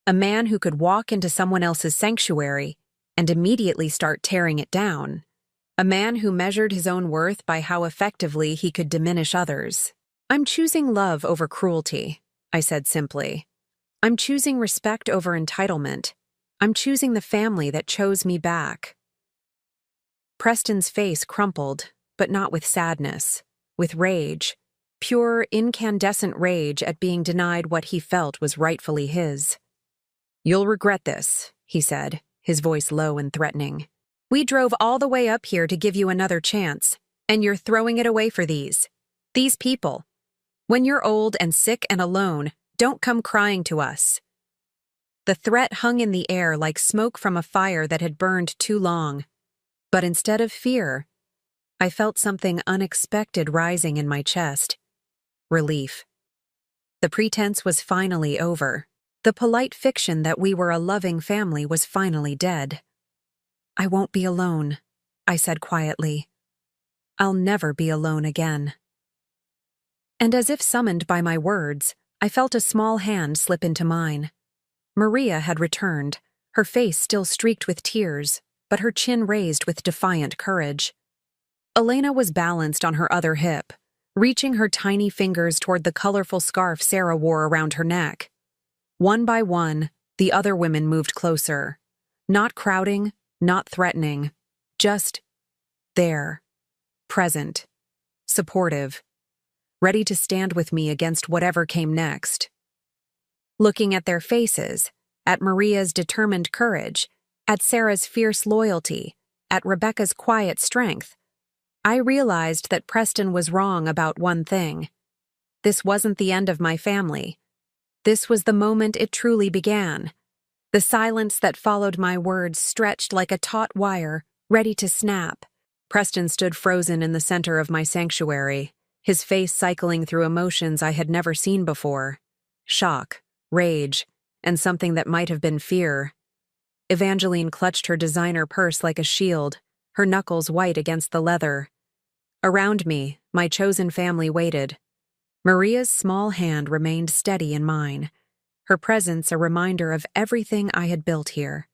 A man who could walk into someone else's sanctuary and immediately start tearing it down. A man who measured his own worth by how effectively he could diminish others. "I'm choosing love over cruelty," I said simply. "I'm choosing respect over entitlement. I'm choosing the family that chose me back." Preston's face crumpled, but not with sadness, with rage. Pure, incandescent rage at being denied what he felt was rightfully his. "You'll regret this," he said, his voice low and threatening. "We drove all the way up here to give you another chance, and you're throwing it away for these people. When you're old and sick and alone, don't come crying to us." The threat hung in the air like smoke from a fire that had burned too long. But instead of fear, I felt something unexpected rising in my chest. Relief. The pretense was finally over. The polite fiction that we were a loving family was finally dead. "I won't be alone," I said quietly. "I'll never be alone again." And as if summoned by my words, I felt a small hand slip into mine. Maria had returned, her face still streaked with tears, but her chin raised with defiant courage. Elena was balanced on her other hip, reaching her tiny fingers toward the colorful scarf Sarah wore around her neck. One by one, the other women moved closer, not crowding, not threatening, just there, present, supportive, ready to stand with me against whatever came next. Looking at their faces, at Maria's determined courage, at Sarah's fierce loyalty, at Rebecca's quiet strength, I realized that Preston was wrong about one thing. This wasn't the end of my family. This was the moment it truly began. The silence that followed my words stretched like a taut wire, ready to snap. Preston stood frozen in the center of my sanctuary, his face cycling through emotions I had never seen before. Shock, rage, and something that might have been fear. Evangeline clutched her designer purse like a shield, her knuckles white against the leather. Around me, my chosen family waited. Maria's small hand remained steady in mine, her presence a reminder of everything I had built here.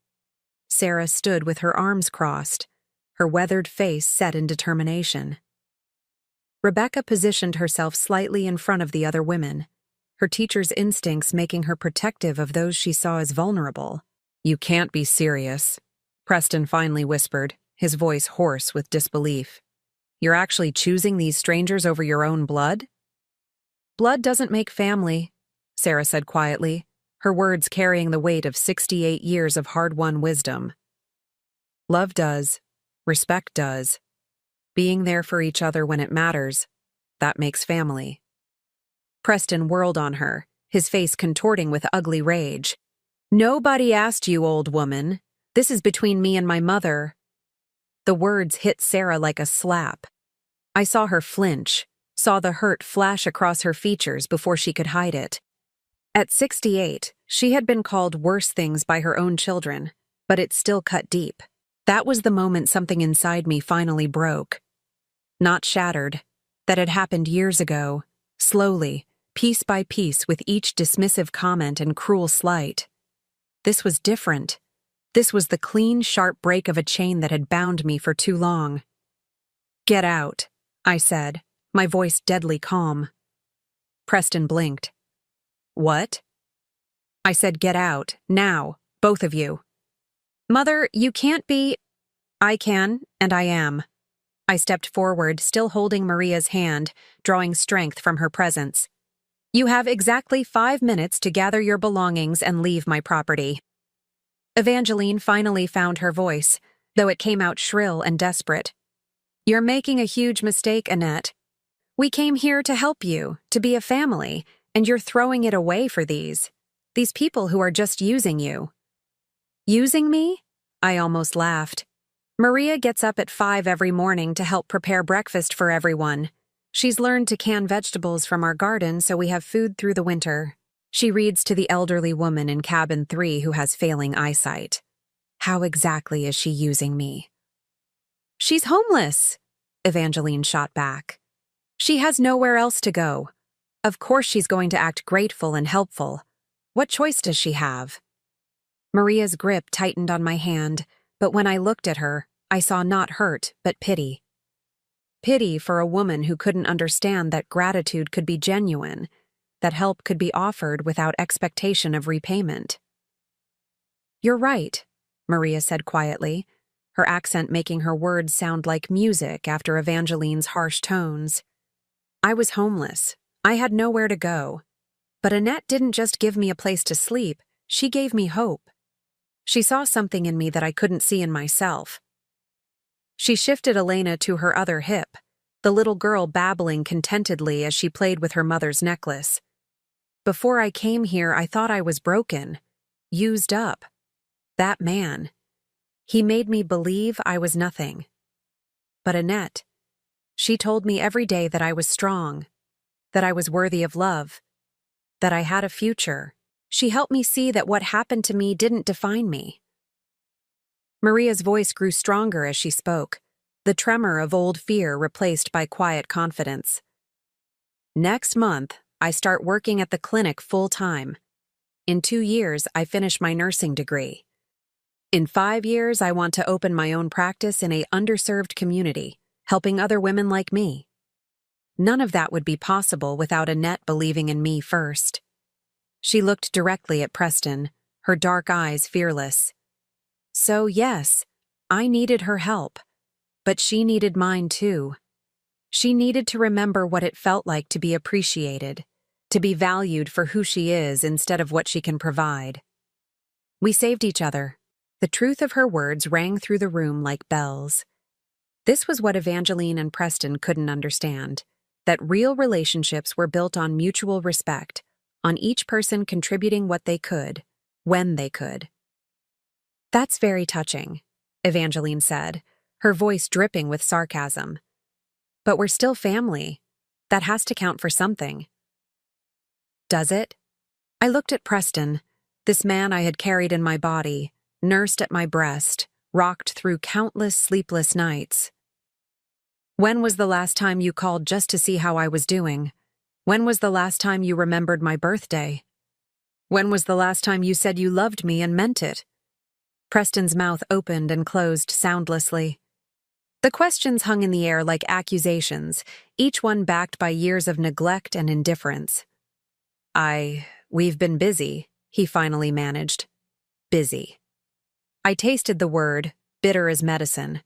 Sarah stood with her arms crossed, her weathered face set in determination. Rebecca positioned herself slightly in front of the other women, her teacher's instincts making her protective of those she saw as vulnerable. "You can't be serious," Preston finally whispered, his voice hoarse with disbelief. "You're actually choosing these strangers over your own blood?" "Blood doesn't make family," Sarah said quietly, her words carrying the weight of 68 years of hard-won wisdom. "Love does. Respect does. Being there for each other when it matters, that makes family." Preston whirled on her, his face contorting with ugly rage. "Nobody asked you, old woman. This is between me and my mother." The words hit Sarah like a slap. I saw her flinch, saw the hurt flash across her features before she could hide it. At 68, she had been called worse things by her own children, but it still cut deep. That was the moment something inside me finally broke. Not shattered. That had happened years ago, slowly, piece by piece with each dismissive comment and cruel slight. This was different. This was the clean, sharp break of a chain that had bound me for too long. "Get out," I said, my voice deadly calm. Preston blinked. "What?" I said, "Get out, now, both of you." "Mother, you can't be—" "I can, and I am." I stepped forward, still holding Maria's hand, drawing strength from her presence. "You have exactly 5 minutes to gather your belongings and leave my property." Evangeline finally found her voice, though it came out shrill and desperate. "You're making a huge mistake, Annette. We came here to help you, to be a family, and you're throwing it away for these people who are just using you." "Using me?" I almost laughed. "Maria gets up at 5 every morning to help prepare breakfast for everyone. She's learned to can vegetables from our garden so we have food through the winter. She reads to the elderly woman in cabin 3 who has failing eyesight. How exactly is she using me?" "She's homeless," Evangeline shot back. "She has nowhere else to go. Of course she's going to act grateful and helpful. What choice does she have?" Maria's grip tightened on my hand, But when I looked at her, I saw not hurt, but pity. Pity for a woman who couldn't understand that gratitude could be genuine, that help could be offered without expectation of repayment. "You're right," Maria said quietly, her accent making her words sound like music after Evangeline's harsh tones. "I was homeless. I had nowhere to go. But Annette didn't just give me a place to sleep, she gave me hope. She saw something in me that I couldn't see in myself." She shifted Elena to her other hip, the little girl babbling contentedly as she played with her mother's necklace. "Before I came here, I thought I was broken, used up. That man, he made me believe I was nothing. But Annette, she told me every day that I was strong, that I was worthy of love, that I had a future. She helped me see that what happened to me didn't define me." Maria's voice grew stronger as she spoke, the tremor of old fear replaced by quiet confidence. "Next month, I start working at the clinic full-time. In 2 years, I finish my nursing degree. In 5 years, I want to open my own practice in an underserved community, helping other women like me. None of that would be possible without Annette believing in me first." She looked directly at Preston, her dark eyes fearless. "So yes, I needed her help, but she needed mine too. She needed to remember what it felt like to be appreciated, to be valued for who she is instead of what she can provide. We saved each other." The truth of her words rang through the room like bells. This was what Evangeline and Preston couldn't understand, that real relationships were built on mutual respect, on each person contributing what they could, when they could. "That's very touching," Evangeline said, her voice dripping with sarcasm. "But we're still family. That has to count for something." "Does it?" I looked at Preston, this man I had carried in my body, nursed at my breast, rocked through countless sleepless nights. "When was the last time you called just to see how I was doing? When was the last time you remembered my birthday? When was the last time you said you loved me and meant it?" Preston's mouth opened and closed soundlessly. The questions hung in the air like accusations, each one backed by years of neglect and indifference. We've been busy," he finally managed. "Busy." I tasted the word, bitter as medicine.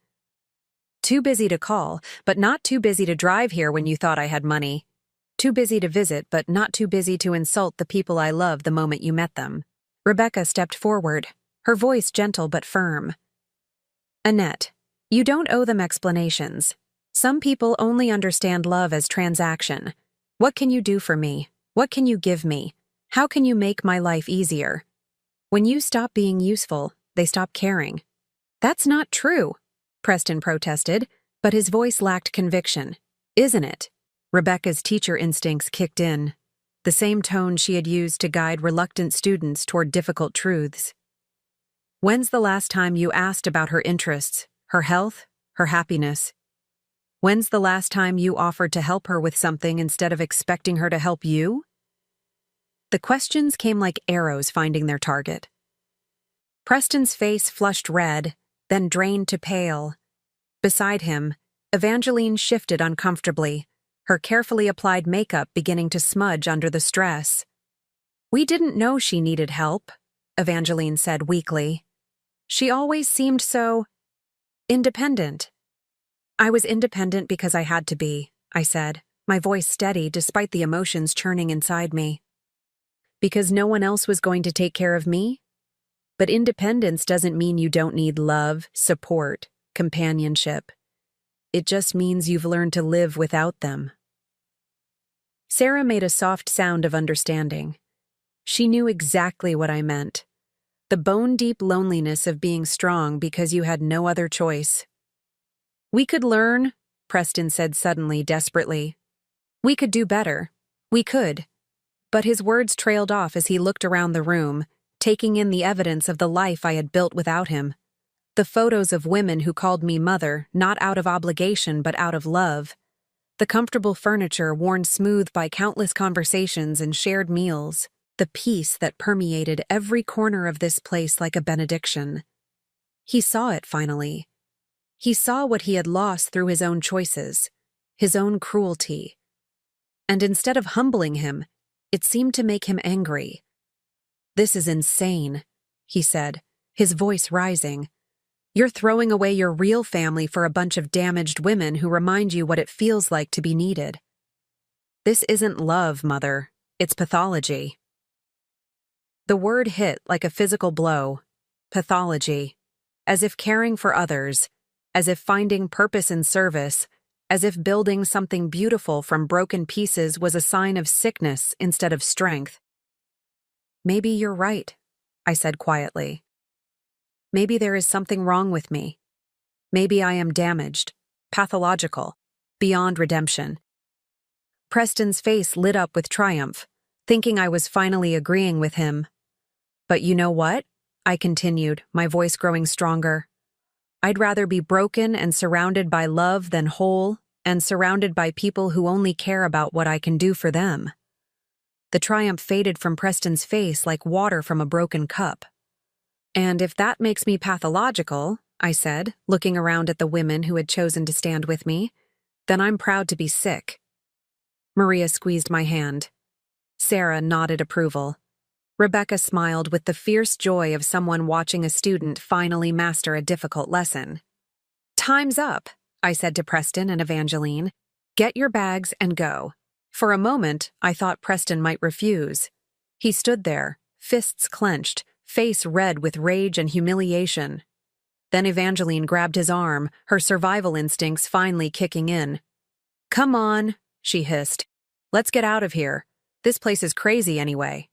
"Too busy to call, but not too busy to drive here when you thought I had money. Too busy to visit, but not too busy to insult the people I love the moment you met them." Rebecca stepped forward, her voice gentle but firm. "Annette, you don't owe them explanations. Some people only understand love as transaction. What can you do for me? What can you give me? How can you make my life easier? When you stop being useful, they stop caring." "That's not true," Preston protested, but his voice lacked conviction. "Isn't it?" Rebecca's teacher instincts kicked in, the same tone she had used to guide reluctant students toward difficult truths. "When's the last time you asked about her interests, her health, her happiness? When's the last time you offered to help her with something instead of expecting her to help you?" The questions came like arrows finding their target. Preston's face flushed red, then drained to pale. Beside him, Evangeline shifted uncomfortably, her carefully applied makeup beginning to smudge under the stress. "We didn't know she needed help," Evangeline said weakly. "She always seemed so independent." "I was independent because I had to be," I said, my voice steady despite the emotions churning inside me. "Because no one else was going to take care of me? But independence doesn't mean you don't need love, support, companionship. It just means you've learned to live without them." Sarah made a soft sound of understanding. She knew exactly what I meant. The bone-deep loneliness of being strong because you had no other choice. "We could learn," Preston said suddenly, desperately. "We could do better. We could." But his words trailed off as he looked around the room, taking in the evidence of the life I had built without him. The photos of women who called me mother, not out of obligation but out of love. The comfortable furniture worn smooth by countless conversations and shared meals. The peace that permeated every corner of this place like a benediction. He saw it finally. He saw what he had lost through his own choices, his own cruelty. And instead of humbling him, it seemed to make him angry. "This is insane," he said, his voice rising. "You're throwing away your real family for a bunch of damaged women who remind you what it feels like to be needed. This isn't love, Mother. It's pathology." The word hit like a physical blow. Pathology. As if caring for others, as if finding purpose in service, as if building something beautiful from broken pieces was a sign of sickness instead of strength. "Maybe you're right," I said quietly. "Maybe there is something wrong with me. Maybe I am damaged, pathological, beyond redemption." Preston's face lit up with triumph, thinking I was finally agreeing with him. "But you know what?" I continued, my voice growing stronger. "I'd rather be broken and surrounded by love than whole and surrounded by people who only care about what I can do for them." The triumph faded from Preston's face like water from a broken cup. "And if that makes me pathological," I said, looking around at the women who had chosen to stand with me, "then I'm proud to be sick." Maria squeezed my hand. Sarah nodded approval. Rebecca smiled with the fierce joy of someone watching a student finally master a difficult lesson. "Time's up," I said to Preston and Evangeline. "Get your bags and go." For a moment, I thought Preston might refuse. He stood there, fists clenched, face red with rage and humiliation. Then Evangeline grabbed his arm, her survival instincts finally kicking in. "Come on," she hissed. "Let's get out of here. This place is crazy anyway."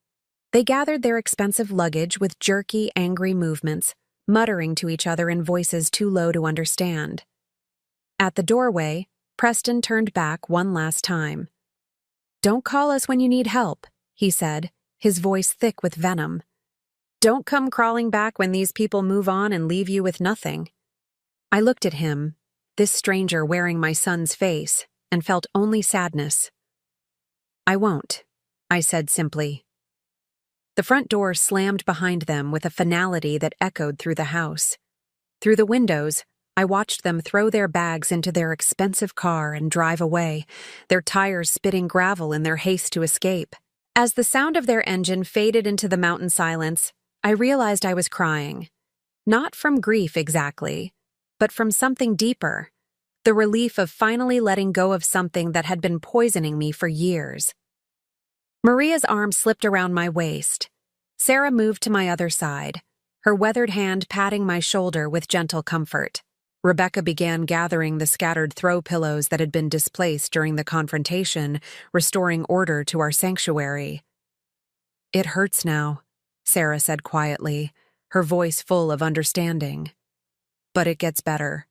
They gathered their expensive luggage with jerky, angry movements, muttering to each other in voices too low to understand. At the doorway, Preston turned back one last time. "Don't call us when you need help," he said, his voice thick with venom. "Don't come crawling back when these people move on and leave you with nothing." I looked at him, this stranger wearing my son's face, and felt only sadness. "I won't," I said simply. The front door slammed behind them with a finality that echoed through the house. Through the windows, I watched them throw their bags into their expensive car and drive away, their tires spitting gravel in their haste to escape. As the sound of their engine faded into the mountain silence, I realized I was crying. Not from grief exactly, but from something deeper, the relief of finally letting go of something that had been poisoning me for years. Maria's arm slipped around my waist. Sarah moved to my other side, her weathered hand patting my shoulder with gentle comfort. Rebecca began gathering the scattered throw pillows that had been displaced during the confrontation, restoring order to our sanctuary. "It hurts now," Sarah said quietly, her voice full of understanding. "But it gets better.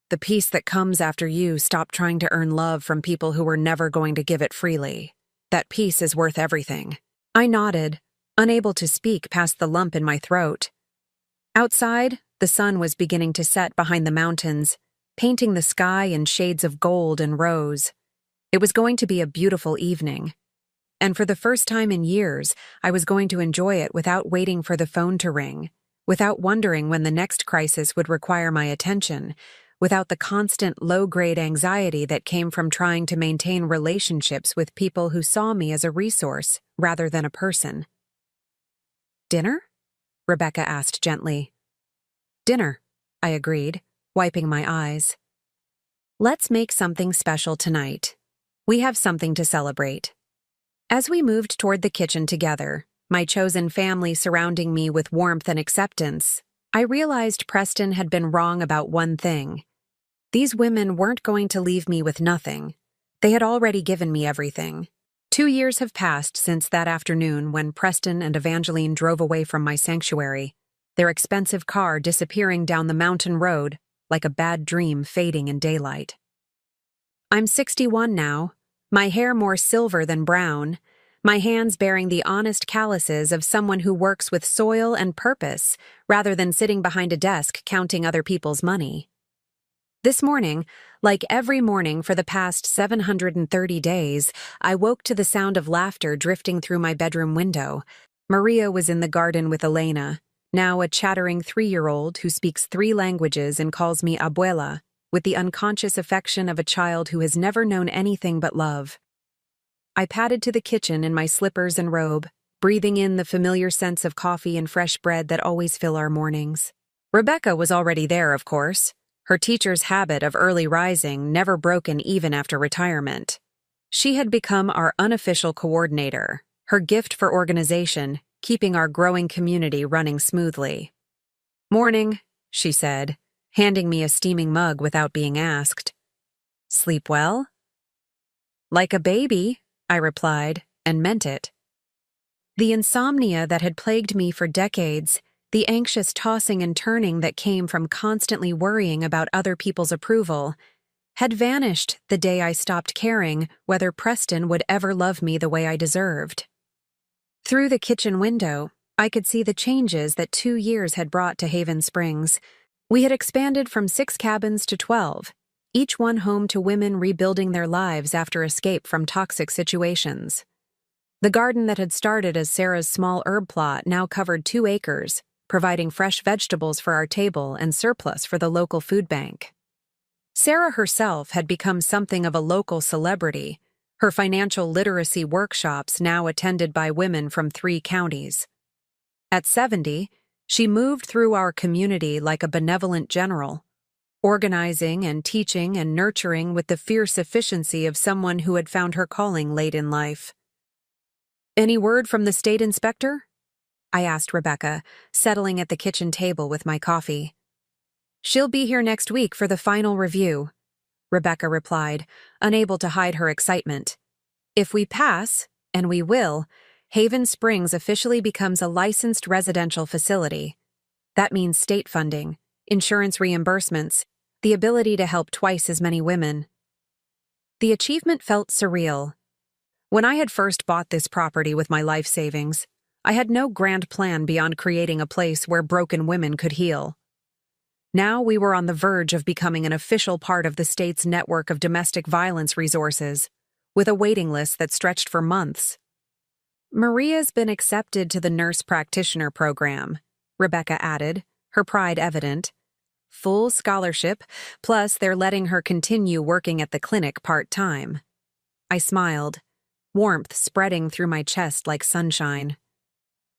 The peace that comes after you stop trying to earn love from people who were never going to give it freely. That peace is worth everything." I nodded, unable to speak past the lump in my throat. Outside, the sun was beginning to set behind the mountains, painting the sky in shades of gold and rose. It was going to be a beautiful evening. And for the first time in years, I was going to enjoy it without waiting for the phone to ring, without wondering when the next crisis would require my attention, without the constant low-grade anxiety that came from trying to maintain relationships with people who saw me as a resource rather than a person. "Dinner?" Rebecca asked gently. "Dinner," I agreed, wiping my eyes. "Let's make something special tonight. We have something to celebrate." As we moved toward the kitchen together, my chosen family surrounding me with warmth and acceptance, I realized Preston had been wrong about one thing. These women weren't going to leave me with nothing. They had already given me everything. 2 years have passed since that afternoon when Preston and Evangeline drove away from my sanctuary, their expensive car disappearing down the mountain road like a bad dream fading in daylight. I'm 61 now, my hair more silver than brown, my hands bearing the honest calluses of someone who works with soil and purpose rather than sitting behind a desk counting other people's money. This morning, like every morning for the past 730 days, I woke to the sound of laughter drifting through my bedroom window. Maria was in the garden with Elena, now a chattering 3-year-old who speaks 3 languages and calls me abuela, with the unconscious affection of a child who has never known anything but love. I padded to the kitchen in my slippers and robe, breathing in the familiar scents of coffee and fresh bread that always fill our mornings. Rebecca was already there, of course, her teacher's habit of early rising never broken even after retirement. She had become our unofficial coordinator, her gift for organization, keeping our growing community running smoothly. "Morning," she said, handing me a steaming mug without being asked. "Sleep well?" "Like a baby," I replied, and meant it. The insomnia that had plagued me for decades, the anxious tossing and turning that came from constantly worrying about other people's approval, had vanished the day I stopped caring whether Preston would ever love me the way I deserved. Through the kitchen window, I could see the changes that 2 years had brought to Haven Springs. We had expanded from 6 cabins to 12, each one home to women rebuilding their lives after escape from toxic situations. The garden that had started as Sarah's small herb plot now covered 2 acres, providing fresh vegetables for our table and surplus for the local food bank. Sarah herself had become something of a local celebrity, her financial literacy workshops now attended by women from 3 counties. At 70, she moved through our community like a benevolent general, organizing and teaching and nurturing with the fierce efficiency of someone who had found her calling late in life. "Any word from the state inspector?" I asked Rebecca, settling at the kitchen table with my coffee. "She'll be here next week for the final review," Rebecca replied, unable to hide her excitement. "If we pass, and we will, Haven Springs officially becomes a licensed residential facility. That means state funding, insurance reimbursements, the ability to help twice as many women." The achievement felt surreal. When I had first bought this property with my life savings, I had no grand plan beyond creating a place where broken women could heal. Now we were on the verge of becoming an official part of the state's network of domestic violence resources, with a waiting list that stretched for months. "Maria's been accepted to the nurse practitioner program," Rebecca added, her pride evident. "Full scholarship, plus they're letting her continue working at the clinic part-time." I smiled, warmth spreading through my chest like sunshine.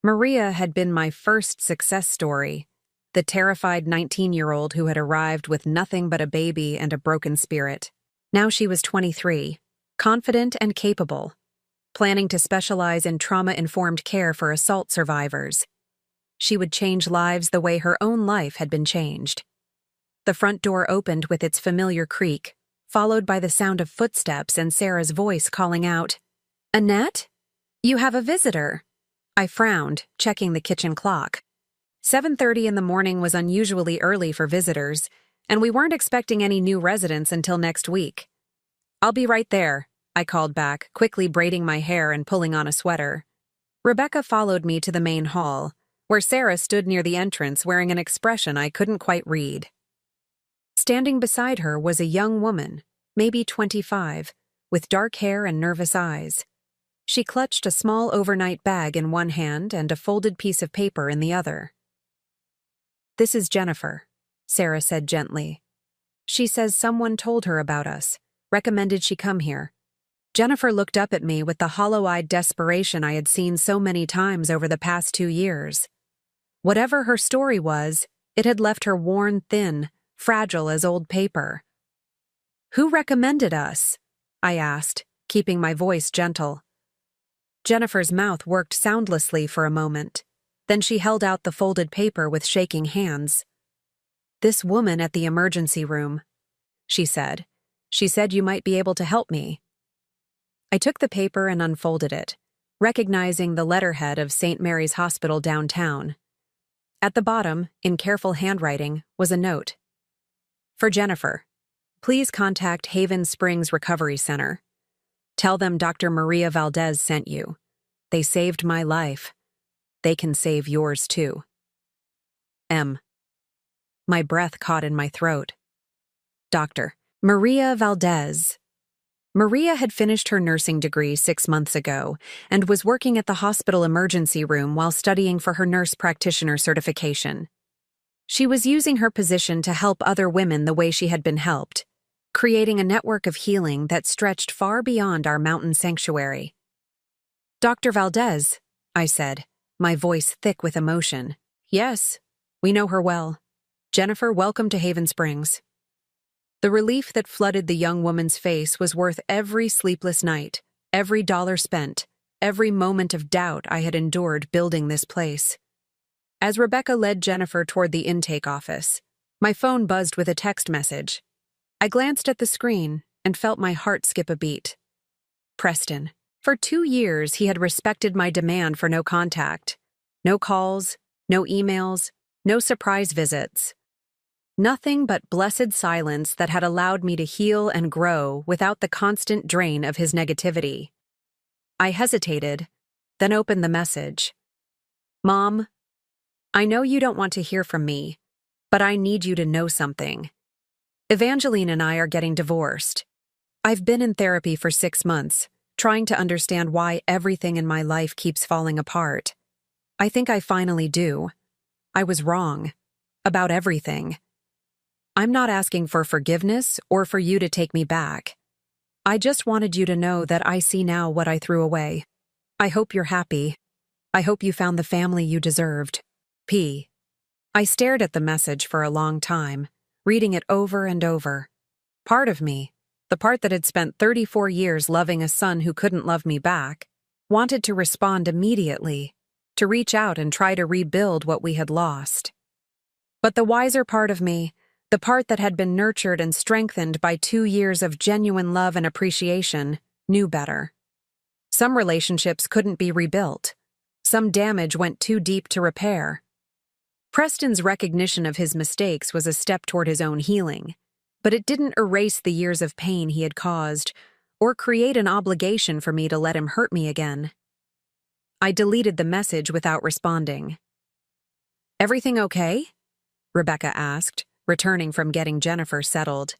Maria had been my first success story, the terrified 19-year-old who had arrived with nothing but a baby and a broken spirit. Now she was 23, confident and capable, planning to specialize in trauma-informed care for assault survivors. She would change lives the way her own life had been changed. The front door opened with its familiar creak, followed by the sound of footsteps and Sarah's voice calling out, "Annette? You have a visitor." I frowned, checking the kitchen clock. 7:30 in the morning was unusually early for visitors, and we weren't expecting any new residents until next week. "I'll be right there," I called back, quickly braiding my hair and pulling on a sweater. Rebecca followed me to the main hall, where Sarah stood near the entrance wearing an expression I couldn't quite read. Standing beside her was a young woman, maybe 25, with dark hair and nervous eyes. She clutched a small overnight bag in one hand and a folded piece of paper in the other. "This is Jennifer," Sarah said gently. "She says someone told her about us, recommended she come here." Jennifer looked up at me with the hollow-eyed desperation I had seen so many times over the past 2 years. Whatever her story was, it had left her worn thin, fragile as old paper. "Who recommended us?" I asked, keeping my voice gentle. Jennifer's mouth worked soundlessly for a moment. Then she held out the folded paper with shaking hands. "This woman at the emergency room," she said. "She said you might be able to help me." I took the paper and unfolded it, recognizing the letterhead of St. Mary's Hospital downtown. At the bottom, in careful handwriting, was a note. "For Jennifer, please contact Haven Springs Recovery Center. Tell them Dr. Maria Valdez sent you. They saved my life. They can save yours too. M." My breath caught in my throat. Dr. Maria Valdez. Maria had finished her nursing degree 6 months ago and was working at the hospital emergency room while studying for her nurse practitioner certification. She was using her position to help other women the way she had been helped, creating a network of healing that stretched far beyond our mountain sanctuary. "Dr. Valdez," I said, my voice thick with emotion. "Yes, we know her well. Jennifer, welcome to Haven Springs." The relief that flooded the young woman's face was worth every sleepless night, every dollar spent, every moment of doubt I had endured building this place. As Rebecca led Jennifer toward the intake office, my phone buzzed with a text message. I glanced at the screen and felt my heart skip a beat. Preston. For 2 years, he had respected my demand for no contact. No calls, no emails, no surprise visits. Nothing but blessed silence that had allowed me to heal and grow without the constant drain of his negativity. I hesitated, then opened the message. "Mom, I know you don't want to hear from me, but I need you to know something. Evangeline and I are getting divorced. I've been in therapy for 6 months, trying to understand why everything in my life keeps falling apart. I think I finally do. I was wrong. About everything. I'm not asking for forgiveness or for you to take me back. I just wanted you to know that I see now what I threw away. I hope you're happy. I hope you found the family you deserved. P." I stared at the message for a long time, reading it over and over. Part of me, the part that had spent 34 years loving a son who couldn't love me back, wanted to respond immediately, to reach out and try to rebuild what we had lost. But the wiser part of me, the part that had been nurtured and strengthened by 2 years of genuine love and appreciation, knew better. Some relationships couldn't be rebuilt. Some damage went too deep to repair. Preston's recognition of his mistakes was a step toward his own healing, but it didn't erase the years of pain he had caused or create an obligation for me to let him hurt me again. I deleted the message without responding. "Everything okay?" Rebecca asked, returning from getting Jennifer settled.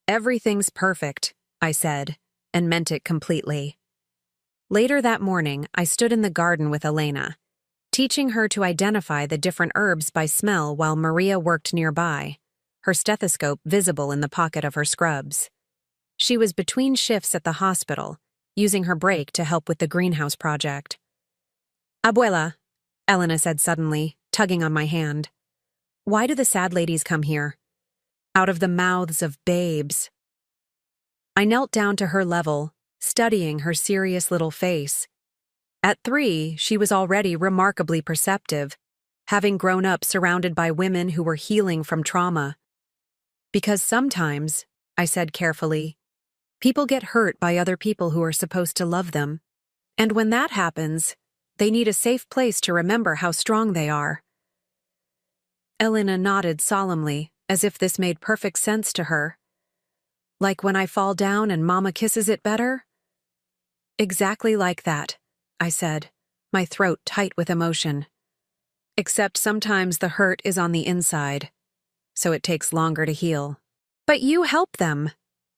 "Everything's perfect," I said, and meant it completely. Later that morning, I stood in the garden with Elena, teaching her to identify the different herbs by smell while Maria worked nearby, her stethoscope visible in the pocket of her scrubs. She was between shifts at the hospital, using her break to help with the greenhouse project. "Abuela," Elena said suddenly, tugging on my hand. "Why do the sad ladies come here?" "Out of the mouths of babes." I knelt down to her level, studying her serious little face. At 3, she was already remarkably perceptive, having grown up surrounded by women who were healing from trauma. "Because sometimes," I said carefully, "people get hurt by other people who are supposed to love them. And when that happens, they need a safe place to remember how strong they are." Elena nodded solemnly, as if this made perfect sense to her. "Like when I fall down and Mama kisses it better?" "Exactly like that," I said, my throat tight with emotion. "Except sometimes the hurt is on the inside, so it takes longer to heal." "But you help them,"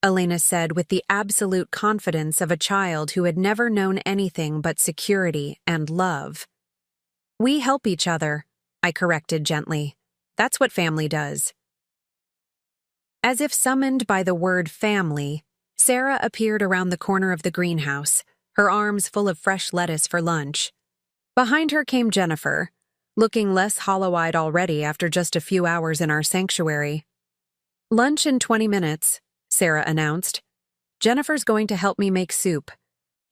Elena said with the absolute confidence of a child who had never known anything but security and love. "We help each other," I corrected gently. "That's what family does." As if summoned by the word family, Sarah appeared around the corner of the greenhouse, her arms full of fresh lettuce for lunch. Behind her came Jennifer, looking less hollow-eyed already after just a few hours in our sanctuary. "Lunch in 20 minutes, Sarah announced. "Jennifer's going to help me make soup."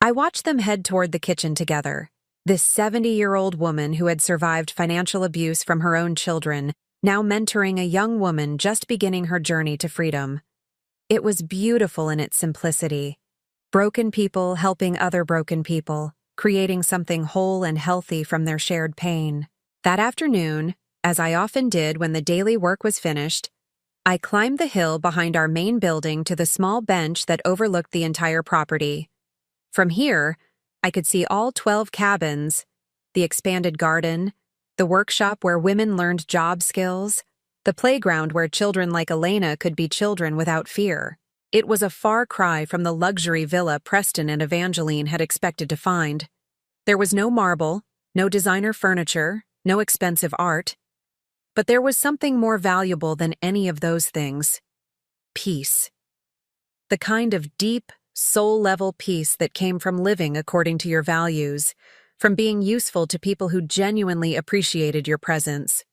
I watched them head toward the kitchen together. This 70-year-old woman who had survived financial abuse from her own children, now mentoring a young woman just beginning her journey to freedom. It was beautiful in its simplicity. Broken people helping other broken people, creating something whole and healthy from their shared pain. That afternoon, as I often did when the daily work was finished, I climbed the hill behind our main building to the small bench that overlooked the entire property. From here, I could see all 12 cabins, the expanded garden, the workshop where women learned job skills, the playground where children like Elena could be children without fear. It was a far cry from the luxury villa Preston and Evangeline had expected to find. There was no marble, no designer furniture, no expensive art. But there was something more valuable than any of those things: peace. The kind of deep, soul-level peace that came from living according to your values, from being useful to people who genuinely appreciated your presence.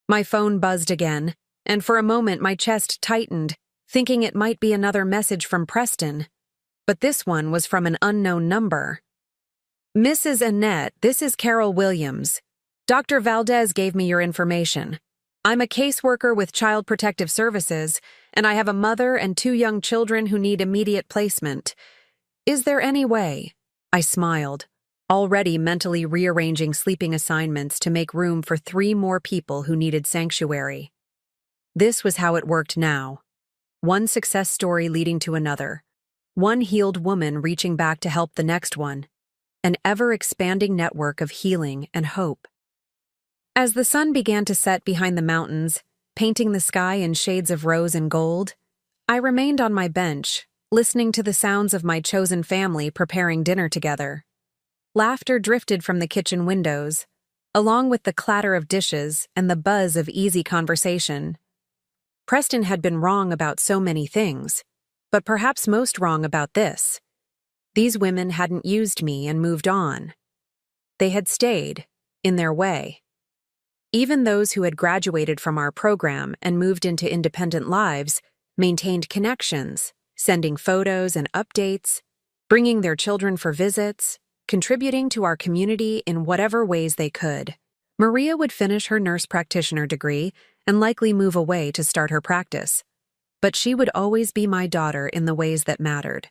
My phone buzzed again, and for a moment my chest tightened, thinking it might be another message from Preston. But this one was from an unknown number. "Mrs. Annette, this is Carol Williams. Dr. Valdez gave me your information. I'm a caseworker with Child Protective Services, and I have a mother and 2 young children who need immediate placement. Is there any way?" I smiled, already mentally rearranging sleeping assignments to make room for 3 more people who needed sanctuary. This was how it worked now. One success story leading to another. One healed woman reaching back to help the next one. An ever-expanding network of healing and hope. As the sun began to set behind the mountains, painting the sky in shades of rose and gold, I remained on my bench, listening to the sounds of my chosen family preparing dinner together. Laughter drifted from the kitchen windows, along with the clatter of dishes and the buzz of easy conversation. Preston had been wrong about so many things, but perhaps most wrong about this. These women hadn't used me and moved on. They had stayed, in their way. Even those who had graduated from our program and moved into independent lives maintained connections, sending photos and updates, bringing their children for visits, contributing to our community in whatever ways they could. Maria would finish her nurse practitioner degree and likely move away to start her practice, but she would always be my daughter in the ways that mattered.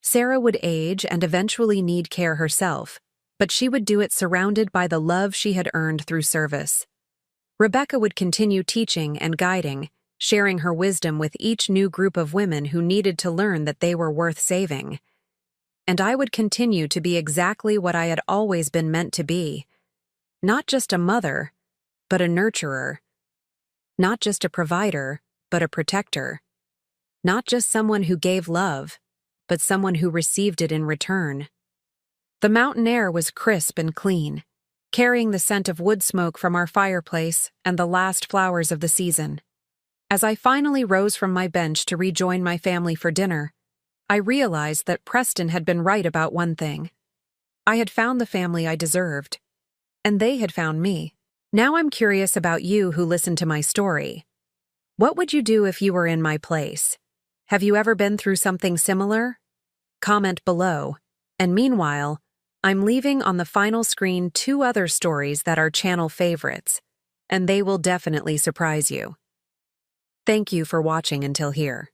Sarah would age and eventually need care herself, but she would do it surrounded by the love she had earned through service. Rebecca would continue teaching and guiding, sharing her wisdom with each new group of women who needed to learn that they were worth saving. And I would continue to be exactly what I had always been meant to be. Not just a mother, but a nurturer. Not just a provider, but a protector. Not just someone who gave love, but someone who received it in return. The mountain air was crisp and clean, carrying the scent of wood smoke from our fireplace and the last flowers of the season. As I finally rose from my bench to rejoin my family for dinner, I realized that Preston had been right about one thing. I had found the family I deserved, and they had found me. Now I'm curious about you who listened to my story. What would you do if you were in my place? Have you ever been through something similar? Comment below. And meanwhile, I'm leaving on the final screen 2 other stories that are channel favorites, and they will definitely surprise you. Thank you for watching until here.